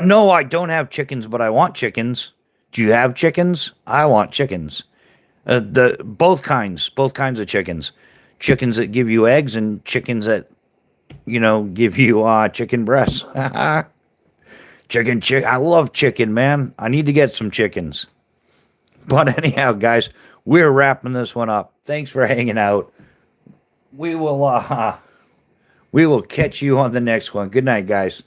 No, I don't have chickens, but I want chickens. Do you have chickens? I want chickens. The both kinds of chickens, chickens that give you eggs and chickens that give you chicken breasts. Chicken. I love chicken, man. I need to get some chickens. But anyhow, guys, we're wrapping this one up. Thanks for hanging out. We will catch you on the next one. Good night, guys.